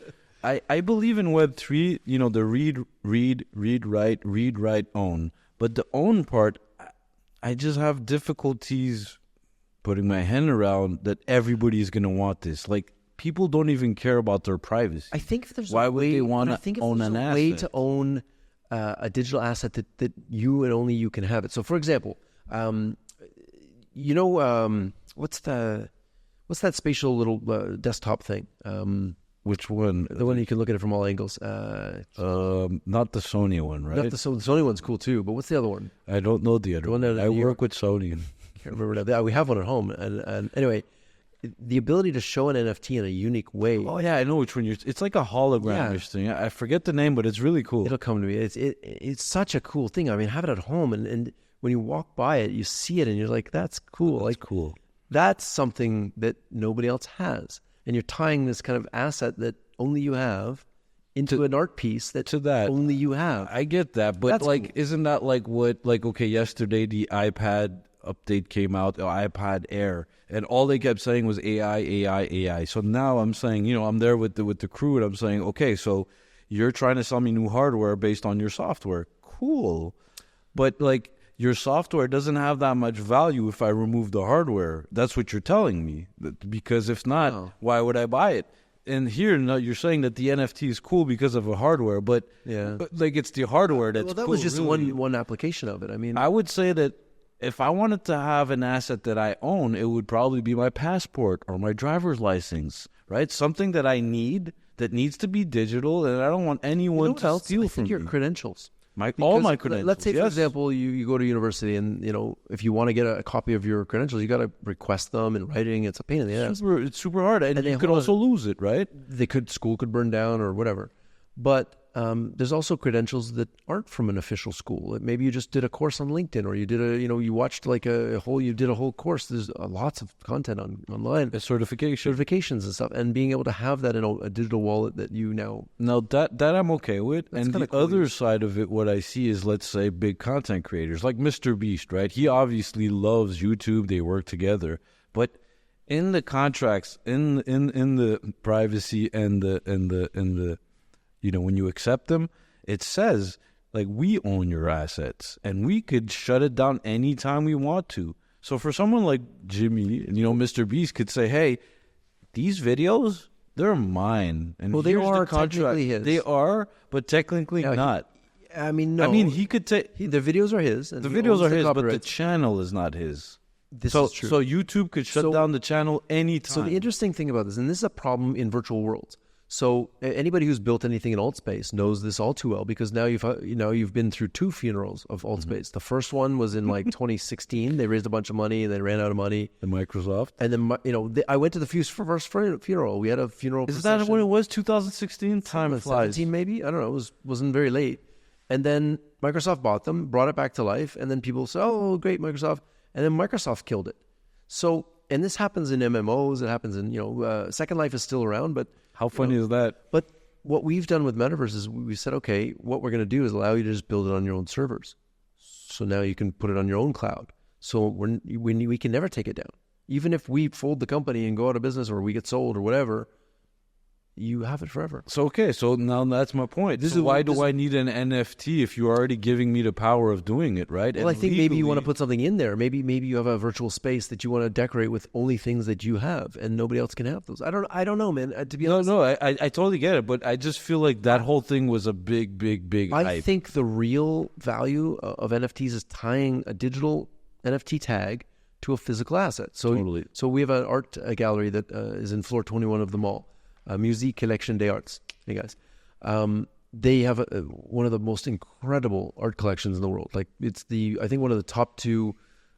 I believe in Web3, the read, write, own. But the own part, I just have difficulties putting my hand around that everybody is going to want this. People don't even care about their privacy. I think if there's Why would they want to own an asset? Way to own a digital asset that you and only you can have it. So, for example, what's that spatial little desktop thing? Which one? The one you can look at it from all angles. Not the Sony one, right? The Sony one's cool too, but what's the other one? I don't know the other one. I work with Sony. Can't remember that. We have one at home. And anyway, the ability to show an NFT in a unique way. Oh yeah, I know which one it's like a hologram-ish thing. I forget the name, but it's really cool. It'll come to me. It's such a cool thing. I mean, have it at home, and when you walk by it, you see it, and you're like, that's cool. That's cool. That's something that nobody else has. And you're tying this kind of asset that only you have into an art piece that only you have. I get that, but that's cool. Isn't that yesterday the iPad update came out, the iPad Air, and all they kept saying was AI. So now I'm saying, I'm there with the crew, and I'm saying, okay, so you're trying to sell me new hardware based on your software. cool. But like your software doesn't have that much value if I remove the hardware. That's what you're telling me. Because if not, why would I buy it? And here, no, you're saying that the NFT is cool because of a hardware, but like it's the hardware that's well, that cool, was just really. one application of it. I mean, I would say that if I wanted to have an asset that I own, it would probably be my passport or my driver's license, right? Something that I need that needs to be digital, and I don't want anyone to steal from me. your credentials. All my credentials. Let's say, for example, you go to university, and if you want to get a copy of your credentials, you got to request them in writing. It's a pain in the ass. It's super hard, and you could also lose it, right? School could burn down or whatever. But there's also credentials that aren't from an official school. Maybe you just did a course on LinkedIn, or you did you watched like you did a whole course. There's lots of content online. Certifications and stuff, and being able to have that in a digital wallet that you now that I'm okay with. That's and the cool. Other side of it, what I see is, let's say, big content creators like Mr. Beast, right? He obviously loves YouTube. They work together, but in the contracts, in the privacy and the when you accept them, it says, like, we own your assets, and we could shut it down anytime we want to. So for someone like Jimmy, Mr. Beast could say, hey, these videos, they're mine. And well, they are technically his. They are, but technically not. No. I mean, he could take... The videos are his. The videos are his, but the channel is not his. This is true. So YouTube could shut down the channel anytime. So the interesting thing about this, and this is a problem in virtual worlds. So anybody who's built anything in Altspace knows this all too well, because now you've been through 2 funerals of Altspace. Mm-hmm. The first one was in like 2016. They raised a bunch of money and they ran out of money. The Microsoft. And then I went to the first funeral. We had a funeral. Is that when it was? 2016? Time flies. 17 maybe. I don't know. It wasn't very late. And then Microsoft bought them, brought it back to life, and then people said, "Oh, great, Microsoft!" And then Microsoft killed it. So, and this happens in MMOs. It happens in Second Life is still around, but. How funny is that? But what we've done with Metavrse is we said, okay, what we're going to do is allow you to just build it on your own servers. So now you can put it on your own cloud. So we can never take it down. Even if we fold the company and go out of business, or we get sold or whatever, you have it forever. So now that's my point. Why do I need an NFT if you're already giving me the power of doing it, right? Well, I think maybe you want to put something in there. Maybe you have a virtual space that you want to decorate with only things that you have, and nobody else can have those. I don't know, man. To be honest, I totally get it, but I just feel like that whole thing was a big hype. I think the real value of NFTs is tying a digital NFT tag to a physical asset. So we have an art gallery that is in floor 21 of the mall. Musique Collection des Arts. Hey guys, they have one of the most incredible art collections in the world. Like I think one of the top 2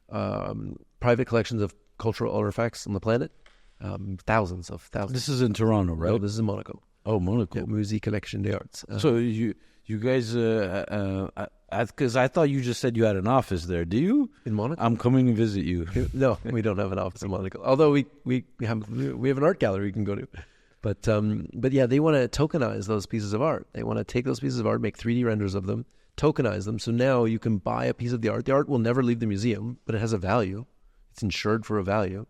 private collections of cultural artifacts on the planet. Thousands. This is in Toronto, right? No, this is in Monaco. Oh, Monaco. Yeah, Musique Collection des Arts. So you guys, because I thought you just said you had an office there. Do you? In Monaco? I'm coming to visit you. No, we don't have an office in Monaco. Although we have an art gallery you can go to. But yeah, they want to tokenize those pieces of art. They want to take those pieces of art, make 3D renders of them, tokenize them. So now you can buy a piece of the art. The art will never leave the museum, but it has a value. It's insured for a value.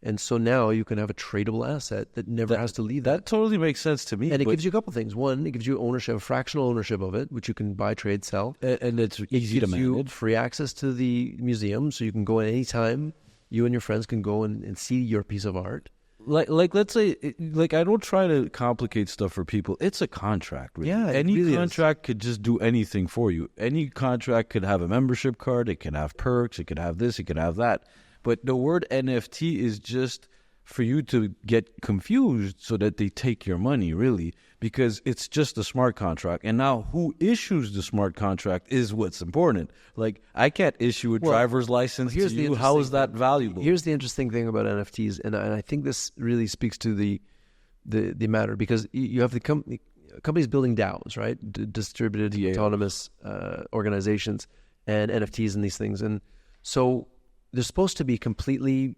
And so now you can have a tradable asset that never has to leave. That totally makes sense to me. And it gives you a couple things. One, it gives you ownership, fractional ownership of it, which you can buy, trade, sell. And it's easy to manage. You free access to the museum, so you can go at any time. You and your friends can go and see your piece of art. Like let's say, like, I don't try to complicate stuff for people. It's a contract. Really. Yeah, any really contract could just do anything for you. Any contract could have a membership card. It can have perks. It could have this. It could have that. But the word NFT is just for you to get confused so that they take your money, really, because it's just a smart contract. And now who issues the smart contract is what's important. Like, I can't issue a driver's license to you. How is that valuable? Here's the interesting thing about NFTs, and I think this really speaks to the matter, because you have the companies building DAOs, right? Distributed autonomous organizations, and NFTs and these things. And so they're supposed to be completely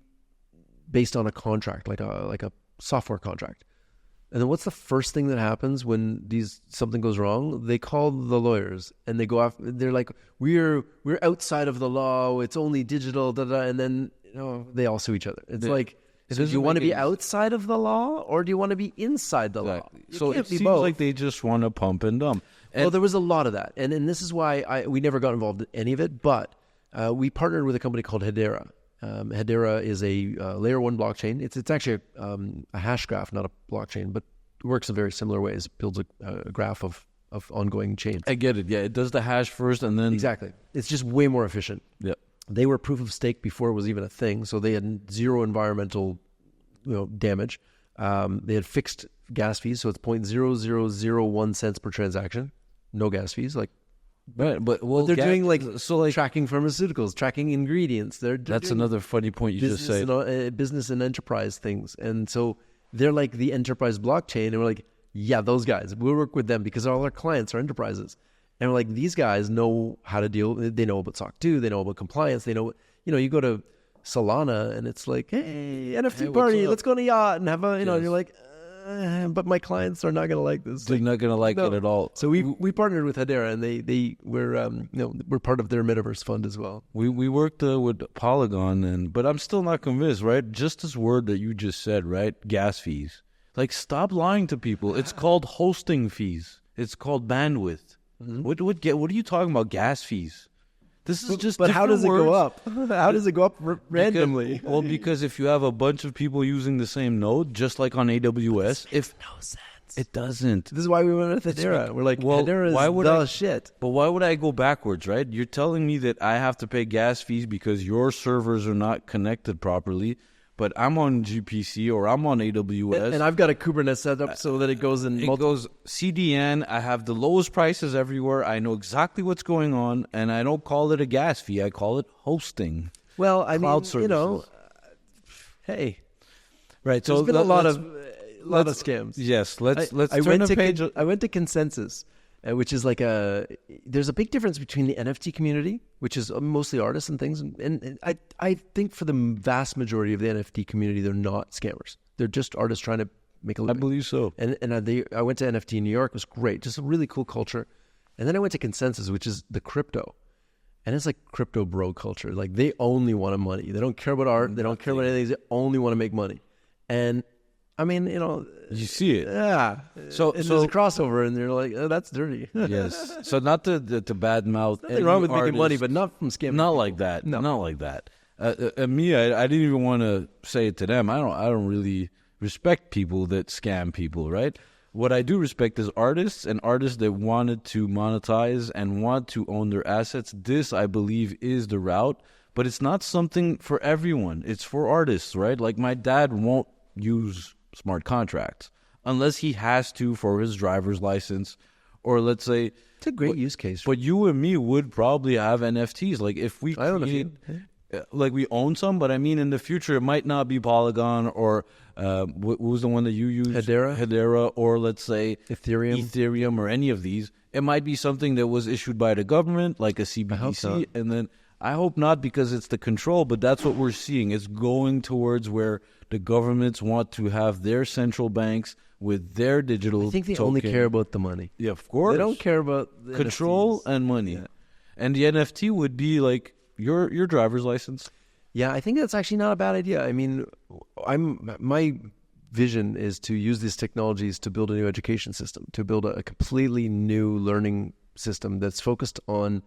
based on a contract, like a software contract. And then what's the first thing that happens when something goes wrong? They call the lawyers, and they go off. They're like, we're outside of the law. It's only digital. And then they all sue each other. It's like, do you want to be outside of the law, or do you want to be inside the law? So it seems like they just want to pump and dump. Well, there was a lot of that, and this is why we never got involved in any of it. But we partnered with a company called Hedera. Hedera is a layer 1 blockchain. It's actually a hash graph, not a blockchain, but it works in very similar ways. It builds a graph of ongoing chains. I get it. Yeah, it does the hash first, and then Exactly. It's just way more efficient. Yeah. They were proof of stake before it was even a thing, so they had zero environmental damage. They had fixed gas fees, so it's 0.0001 cents per transaction. No gas fees. But they're doing tracking pharmaceuticals, tracking ingredients. That's another funny point you just said. Business and enterprise things, and so they're like the enterprise blockchain, and we're like, yeah, those guys. We'll work with them because all our clients are enterprises, and we're like, these guys know how to deal. They know about SOC 2. They know about compliance. They know, you go to Solana and it's like, hey, NFT party, let's go on a yacht and have a, and you're like, but my clients are not going to like this. They're not going to like it at all. So we partnered with Hedera, and we're part of their Metavrse fund as well. We worked with Polygon, but I'm still not convinced, right? Just this word that you just said, right? Gas fees. Like, stop lying to people. It's called hosting fees. It's called bandwidth. Mm-hmm. What are you talking about? Gas fees. This is just. But how does words. It go up? How does it go up randomly? Because if you have a bunch of people using the same node, just like on AWS, no sense. It doesn't. This is why we went with Hedera. We're like, Hedera is the shit. But why would I go backwards, right? You're telling me that I have to pay gas fees because your servers are not connected properly, but I'm on GPC or I'm on AWS. And I've got a Kubernetes set up so that it goes in... It goes CDN. I have the lowest prices everywhere. I know exactly what's going on, and I don't call it a gas fee. I call it hosting. Well, I Cloud mean, services. Hey. Right. There's been a lot of scams. Yes. Let's turn the page. I went to Consensus, which is there's a big difference between the NFT community, which is mostly artists and things, and I think for the vast majority of the NFT community, they're not scammers. They're just artists trying to make a living. I believe so. And I went to NFT in New York. It was great, just a really cool culture. And then I went to Consensus, which is the crypto, and it's like crypto bro culture. Like, they only want money. They don't care about art. They don't care about anything. They only want to make money. And I mean, you see it. Yeah. So there's a crossover, and they're like, oh, that's dirty. Yes. So not to bad mouth. Nothing wrong with making money, but not from scamming. Not like that. No. Not like that. Me, I didn't even want to say it to them. I don't really respect people that scam people, right? What I do respect is artists and artists that wanted to monetize and want to own their assets. This, I believe, is the route, but it's not something for everyone. It's for artists, right? Like, my dad won't use smart contracts unless he has to for his driver's license, or let's say it's a great use case. But you and me would probably have NFTs. Like, if we we own some, but I mean, in the future it might not be Polygon or what was the one that you used? Hedera, or let's say Ethereum or any of these. It might be something that was issued by the government, like a CBDC, and then I hope not, because it's the control, but that's what we're seeing. It's going towards where the governments want to have their central banks with their digital I think they token. only care about the money. Yeah, of course. They don't care about the control NFTs. And money. Yeah. And the NFT would be like your driver's license. Yeah, I think that's actually not a bad idea. I mean, my vision is to use these technologies to build a new education system, to build a completely new learning system that's focused on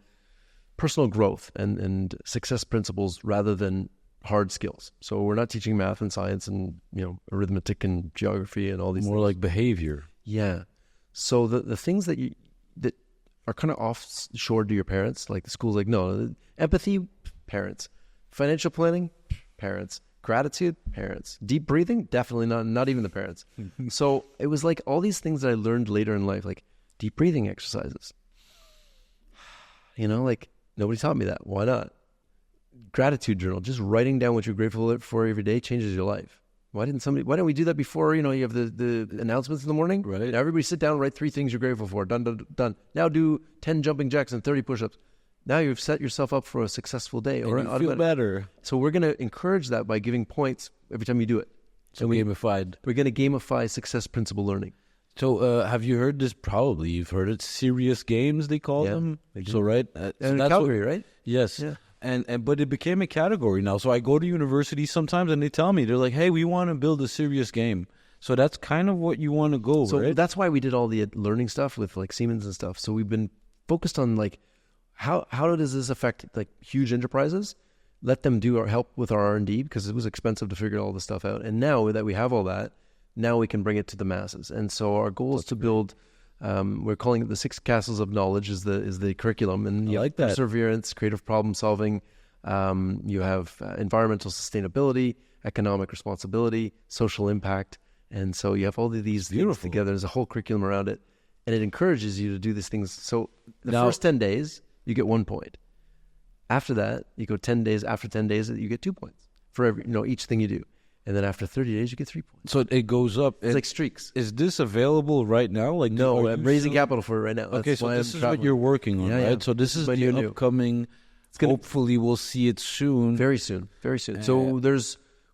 personal growth and success principles rather than hard skills. So we're not teaching math and science and arithmetic and geography and all these more things. like behavior. Yeah. So the things that are kind of offshore to your parents, like the school's like, no, empathy, parents, financial planning, parents, gratitude, parents, deep breathing, definitely not even the parents. So it was like all these things that I learned later in life, like deep breathing exercises. Like nobody taught me that. Why not? Gratitude journal, just writing down what you're grateful for every day changes your life. Why don't we do that before, you have the announcements in the morning? Right. Now everybody sit down and write 3 things you're grateful for. Done. Now do 10 jumping jacks and 30 push-ups. Now you've set yourself up for a successful day. And you feel better. So we're going to encourage that by giving points every time you do it. So gamified. We're going to gamify success principle learning. So have you heard this? Probably you've heard it. Serious games, they call them. So right? And in Calgary, right? Yes. Yeah. But it became a category now. So I go to university sometimes and they tell me, they're like, hey, we want to build a serious game. So that's kind of what you want to go, So right? that's why we did all the learning stuff with like Siemens and stuff. So we've been focused on like how does this affect like huge enterprises? Let them do our help with our R&D because it was expensive to figure all this stuff out. And now that we have all that, now we can bring it to the masses. And so our goal is to build. We're calling it the 6 castles of knowledge is the curriculum, and you like have that. perseverance, creative problem solving. You have environmental sustainability, economic responsibility, social impact, and so you have all of these things together. There's a whole curriculum around it, and it encourages you to do these things. So the first 10 days, you get 1 point. After that, you go 10 days. After 10 days, you get 2 points for every each thing you do. And then after 30 days, you get 3 points. So it goes up. It's like streaks. Is this available right now? Like no, I'm raising capital for it right now. Okay, so this is what you're working on, right? So this is the upcoming. Hopefully, we'll see it soon. Very soon. So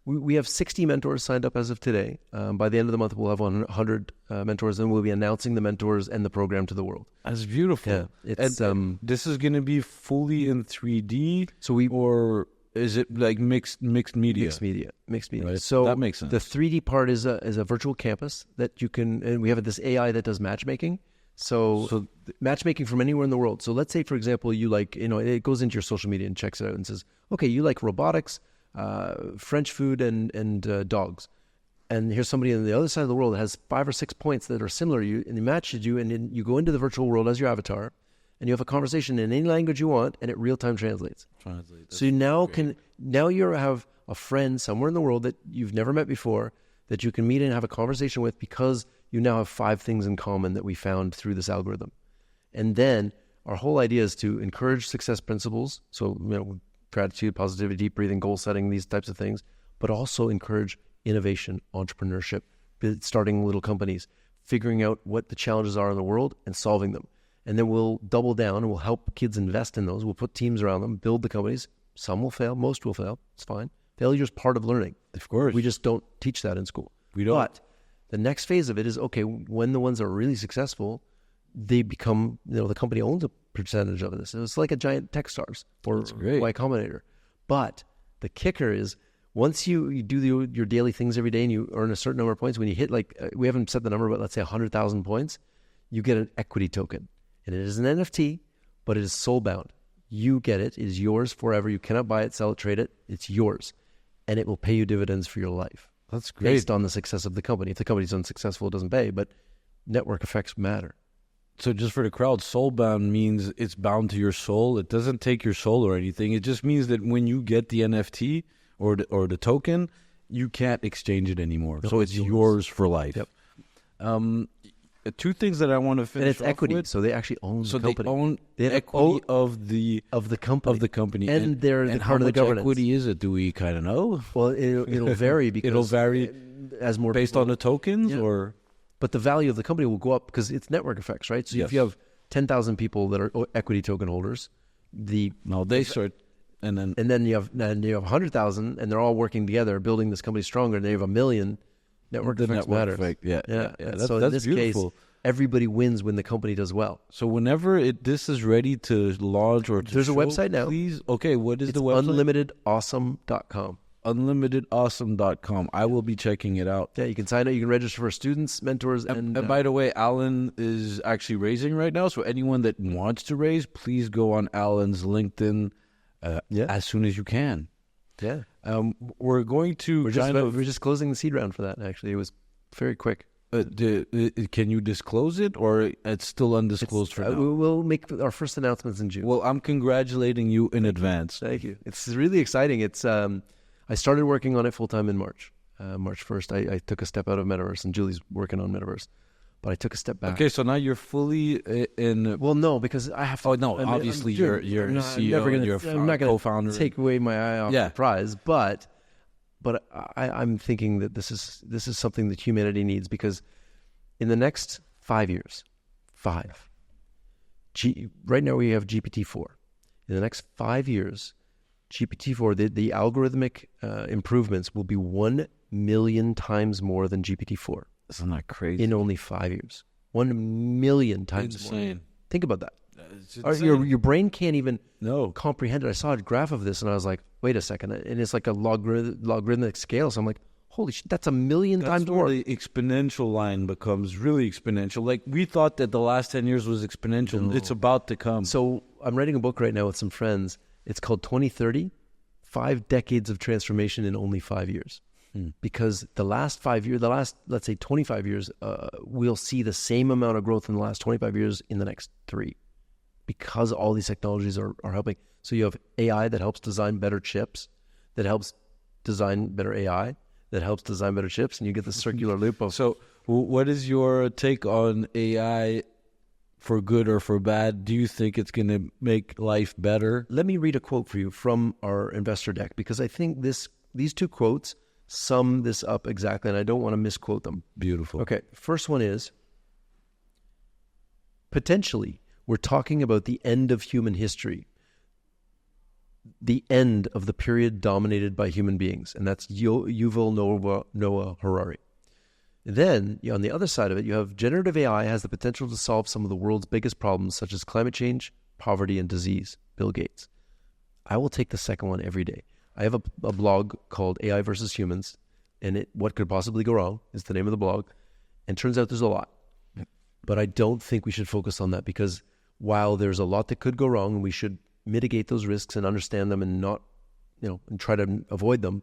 we have 60 mentors signed up as of today. By the end of the month, we'll have 100 mentors, and we'll be announcing the mentors and the program to the world. That's beautiful. Yeah, it's this is going to be fully in 3D. So or is it like mixed media? Mixed media. Right. So that makes sense. The 3D part is a virtual campus that you can, and we have this AI that does matchmaking. So matchmaking from anywhere in the world. So let's say, for example, you like, it goes into your social media and checks it out and says, okay, you like robotics, French food, and dogs. And here's somebody on the other side of the world that has 5 or 6 points that are similar to you, and they matches you, and then you go into the virtual world as your avatar, and you have a conversation in any language you want, and it real time translates. So you now you have a friend somewhere in the world that you've never met before that you can meet and have a conversation with because you now have 5 things in common that we found through this algorithm. And then our whole idea is to encourage success principles. So, gratitude, positivity, deep breathing, goal setting, these types of things, but also encourage innovation, entrepreneurship, starting little companies, figuring out what the challenges are in the world and solving them. And then we'll double down and we'll help kids invest in those. We'll put teams around them, build the companies. Some will fail. Most will fail. It's fine. Failure is part of learning. Of course. We just don't teach that in school. We don't. But the next phase of it is, okay, when the ones that are really successful, they become, the company owns a percentage of this. It's like a giant Techstars or Y Combinator. But the kicker is, once you do your daily things every day and you earn a certain number of points, when you hit we haven't set the number, but let's say 100,000 points, you get an equity token. And it is an NFT, but it is soul bound. You get it. It is yours forever. You cannot buy it, sell it, trade it. It's yours. And it will pay you dividends for your life. That's great. Based on the success of the company. If the company's unsuccessful, it doesn't pay, but network effects matter. So just for the crowd, soul bound means it's bound to your soul. It doesn't take your soul or anything. It just means that when you get the NFT or the token, you can't exchange it anymore. No, so it's yours for life. Yep. 2 things that I want to finish and it's off equity, with. so they actually own the company. They own equity of the company, and they're and part of the governance. How much equity is it? Do we kind of know? Well, it'll vary because it'll vary as more based people, on the tokens, or but the value of the company will go up because it's network effects, right? So if you have 10,000 people that are equity token holders, and then you have 100,000, and they're all working together, building this company stronger. And they have 1 million. Network effects matter. Yeah. So in this beautiful. case, everybody wins when the company does well. So whenever this is ready to launch or to there's a website now. Please, okay, what is the website? Unlimitedawesome.com. Unlimitedawesome.com. I will be checking it out. Yeah, you can sign up. You can register for students, mentors, and by the way, Alan is actually raising right now. So anyone that wants to raise, please go on Alan's LinkedIn as soon as you can. Yeah. We're going to. We're just closing the seed round for that. Actually, it was very quick. Can you disclose it, or it's still undisclosed for now? We'll make our first announcements in June. Well, I'm congratulating you in advance. Thank you. It's really exciting. It's I started working on it full time in March. March 1st, I took a step out of Metavrse, and Julie's working on Metavrse. But I took a step back. Okay, so now you're fully in. Well, no, because I have to. Oh no, obviously you're CEO. I'm not going co-founder. to take away my eye off the prize, but I'm thinking that this is something that humanity needs, because in the next 5 years, right now we have GPT-4. In the next 5 years, GPT-4, the algorithmic improvements will be 1 million times more than GPT-4. Isn't that crazy? In only 5 years. 1 million times more. Think about that. Your brain can't even comprehend it. I saw a graph of this and I was like, wait a second. And it's like a logarithmic scale. So I'm like, holy shit, that's a million times That's where more. the exponential line becomes really exponential. Like, we thought that the last 10 years was exponential. No. It's about to come. So I'm writing a book right now with some friends. It's called 2030, 5 decades of transformation in only 5 years. Because the last 5 years, let's say 25 years, we'll see the same amount of growth in the last 25 years in the next 3, because all these technologies are helping. So you have AI that helps design better chips, that helps design better AI, that helps design better chips, and you get the circular loop of... So what is your take on AI, for good or for bad? Do you think it's going to make life better? Let me read a quote for you from our investor deck, because I think these 2 quotes sum this up exactly, and I don't want to misquote them. Beautiful. Okay, first one is, potentially, we're talking about the end of human history, the end of the period dominated by human beings, and that's Yuval Noah Harari. Then, on the other side of it, you have generative AI has the potential to solve some of the world's biggest problems, such as climate change, poverty, and disease. Bill Gates. I will take the second one every day. I have a blog called AI versus Humans, and What Could Possibly Go Wrong is the name of the blog. And turns out there's a lot. But I don't think we should focus on that, because while there's a lot that could go wrong, and we should mitigate those risks and understand them and not, and try to avoid them,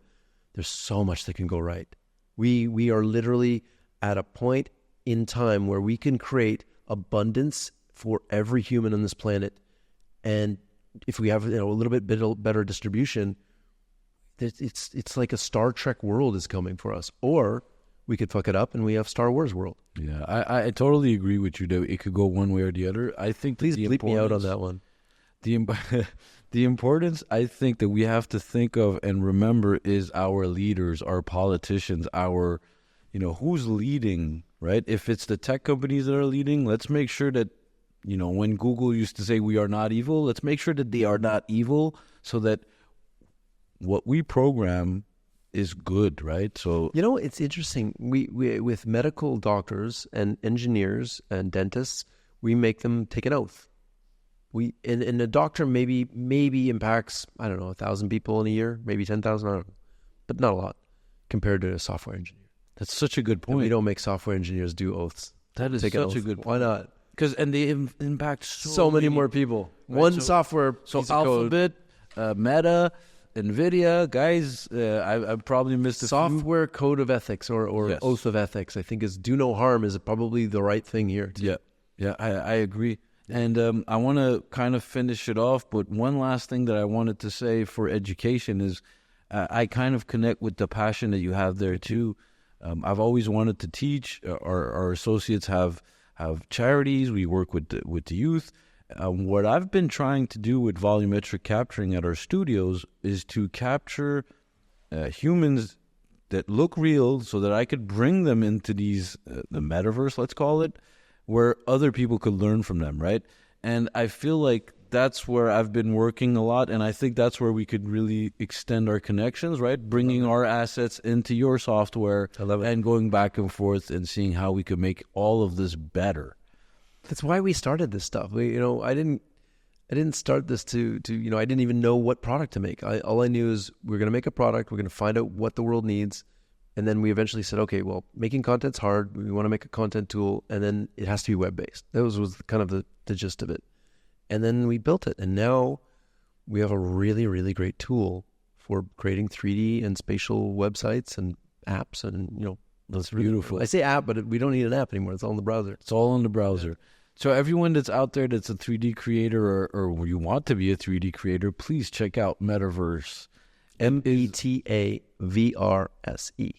there's so much that can go right. We are literally at a point in time where we can create abundance for every human on this planet. And if we have a little bit better distribution, it's like a Star Trek world is coming for us. Or we could fuck it up and we have Star Wars world. Yeah, I totally agree with you, that it could go one way or the other. I think Please bleep me out on that one. The importance, I think, that we have to think of and remember is our leaders, our politicians, our, who's leading, right? If it's the tech companies that are leading, let's make sure that, when Google used to say we are not evil, let's make sure that they are not evil, so that what we program is good, right? So it's interesting. We with medical doctors and engineers and dentists, we make them take an oath. And a doctor maybe impacts, I don't know, 1,000 people in a year, maybe 10,000, I don't know, but not a lot compared to a software engineer. That's such a good point. And we don't make software engineers do oaths. That is such a good point. Why not? Because they impact so many more people. Right? One software piece of Alphabet, Meta, NVIDIA, guys, I probably missed a software code of ethics or Yes. oath of ethics. I think is do no harm is probably the right thing here. Yeah, I agree. And I want to kind of finish it off, but one last thing that I wanted to say for education is I kind of connect with the passion that you have there too. I've always wanted to teach. Our associates have charities. We work with the youth. What I've been trying to do with volumetric capturing at our studios is to capture humans that look real, so that I could bring them into these the metaverse, let's call it, where other people could learn from them, right? And I feel like that's where I've been working a lot, and I think that's where we could really extend our connections, right? Bringing our assets into your software and going back and forth and seeing how we could make all of this better. That's why we started this stuff. I didn't start this to I didn't even know what product to make. All I knew is we're going to make a product, we're going to find out what the world needs, and then we eventually said, okay, well, making content's hard. We want to make a content tool, and then it has to be web-based. That was kind of the gist of it. And then we built it, and now we have a really, really great tool for creating 3D and spatial websites and apps, and That's beautiful. I say app, but we don't need an app anymore. It's all in the browser. It's all in the browser. Yeah. So everyone that's out there that's a 3D creator or you want to be a 3D creator, please check out Metavrse. Metavrse.com.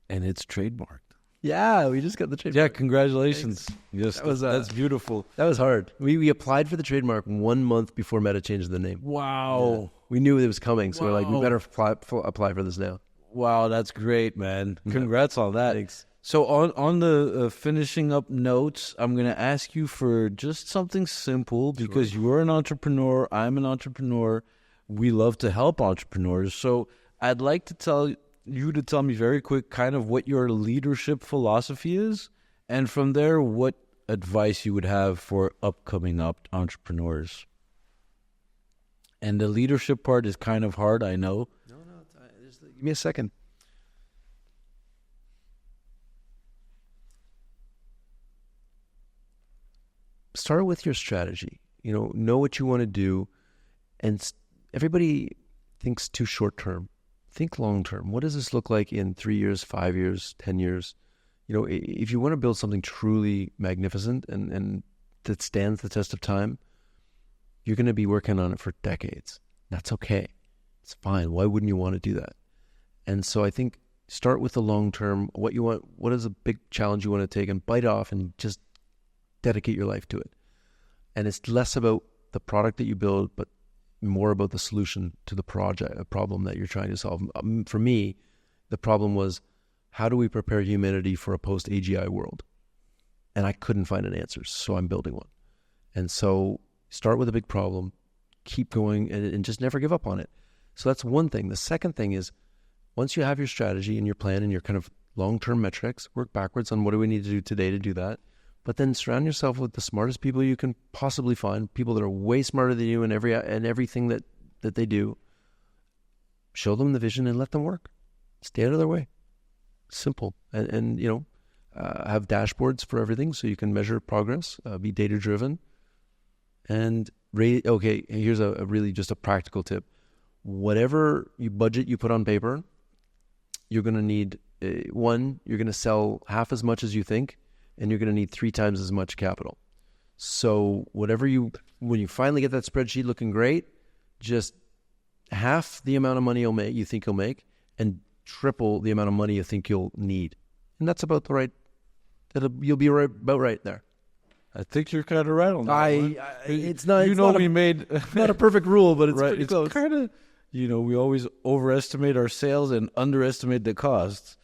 And it's trademarked. Yeah, we just got the trademark. Yeah, congratulations. Thanks. Yes, that's beautiful. That was hard. We applied for the trademark 1 month before Meta changed the name. Wow. Yeah. We knew it was coming, so we're like, we better apply for this now. Wow, that's great, man. Congrats on that. Thanks. So on the finishing up notes, I'm going to ask you for just something simple, because you're an entrepreneur, I'm an entrepreneur. We love to help entrepreneurs. So I'd like to tell me very quick kind of what your leadership philosophy is, and from there, what advice you would have for upcoming entrepreneurs. And the leadership part is kind of hard, I know. No, just give me a second. start with your strategy. Know what you want to do. And everybody thinks too short term. Think long term. What does this look like in 3 years, 5 years, 10 years? If you want to build something truly magnificent and that stands the test of time, you're going to be working on it for decades. That's okay. It's fine. Why wouldn't you want to do that? And so I think start with the long term. What you want, what is a big challenge you want to take, and bite off and just dedicate your life to it. And it's less about the product that you build, but more about the solution to the project, a problem that you're trying to solve. For me, the problem was, how do we prepare humanity for a post-AGI world? And I couldn't find an answer, so I'm building one. And so start with a big problem, keep going, and just never give up on it. So that's one thing. The second thing is, once you have your strategy and your plan and your kind of long-term metrics, work backwards on what do we need to do today to do that. But then surround yourself with the smartest people you can possibly find, people that are way smarter than you in everything that they do. Show them the vision and let them work. Stay out of their way. Simple. And have dashboards for everything so you can measure progress, be data-driven. And, here's a really just a practical tip. Whatever budget you put on paper, you're going to need, you're going to sell half as much as you think, and you're going to need 3 times as much capital. So when you finally get that spreadsheet looking great, just half the amount of money you think you'll make, and triple the amount of money you think you'll need. And that's about you'll be about right there. I think you're kind of right on that. It's not. We made not a perfect rule, but it's right, pretty close. It's kind of, we always overestimate our sales and underestimate the costs.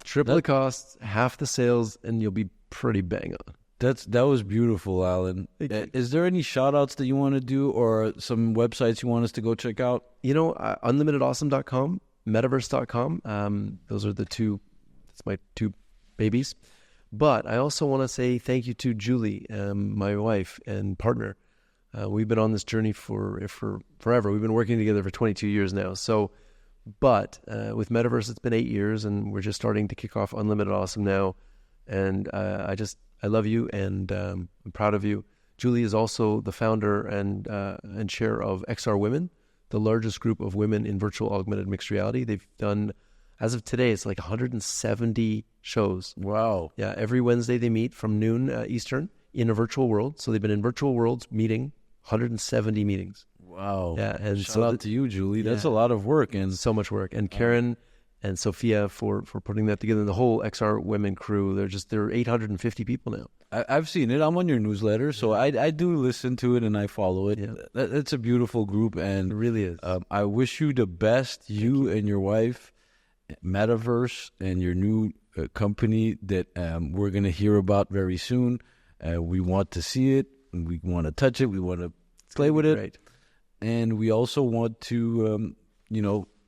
Triple the costs, half the sales, and you'll be pretty bang on. That was beautiful, Alan. Is there any shout outs that you want to do, or some websites you want us to go check out? Unlimitedawesome.com, Metavrse.com. Those are that's my 2 babies. But I also want to say thank you to Julie, my wife and partner. We've been on this journey for forever. We've been working together for 22 years now. But with Metavrse, it's been 8 years, and we're just starting to kick off Unlimited Awesome now. And I love you, and I'm proud of you. Julie is also the founder and chair of XR Women, the largest group of women in virtual augmented mixed reality. They've done, as of today, it's like 170 shows. Wow. Yeah, every Wednesday they meet from noon Eastern in a virtual world. So they've been in virtual worlds meeting 170 meetings. Wow. Yeah, and shout out to you, Julie. That's a lot of work. And so much work. And Karen and Sophia for putting that together. And the whole XR Women crew, there are 850 people now. I've seen it. I'm on your newsletter, so I do listen to it and I follow it. Yeah. It's a beautiful group, and it really is. I wish you the best, you and your wife, Metavrse, and your new company that we're going to hear about very soon. We want to see it, we want to touch it, we want to play with it. Great. And we also want to,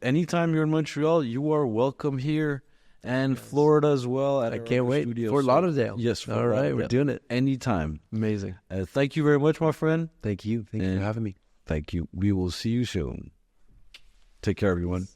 anytime you're in Montreal, you are welcome here, and Florida as well. I can't wait. Studio. Fort Lauderdale. Yes. All right, we're doing it. Anytime. Amazing. Thank you very much, my friend. Thank you. Thank you for having me. Thank you. We will see you soon. Take care, everyone.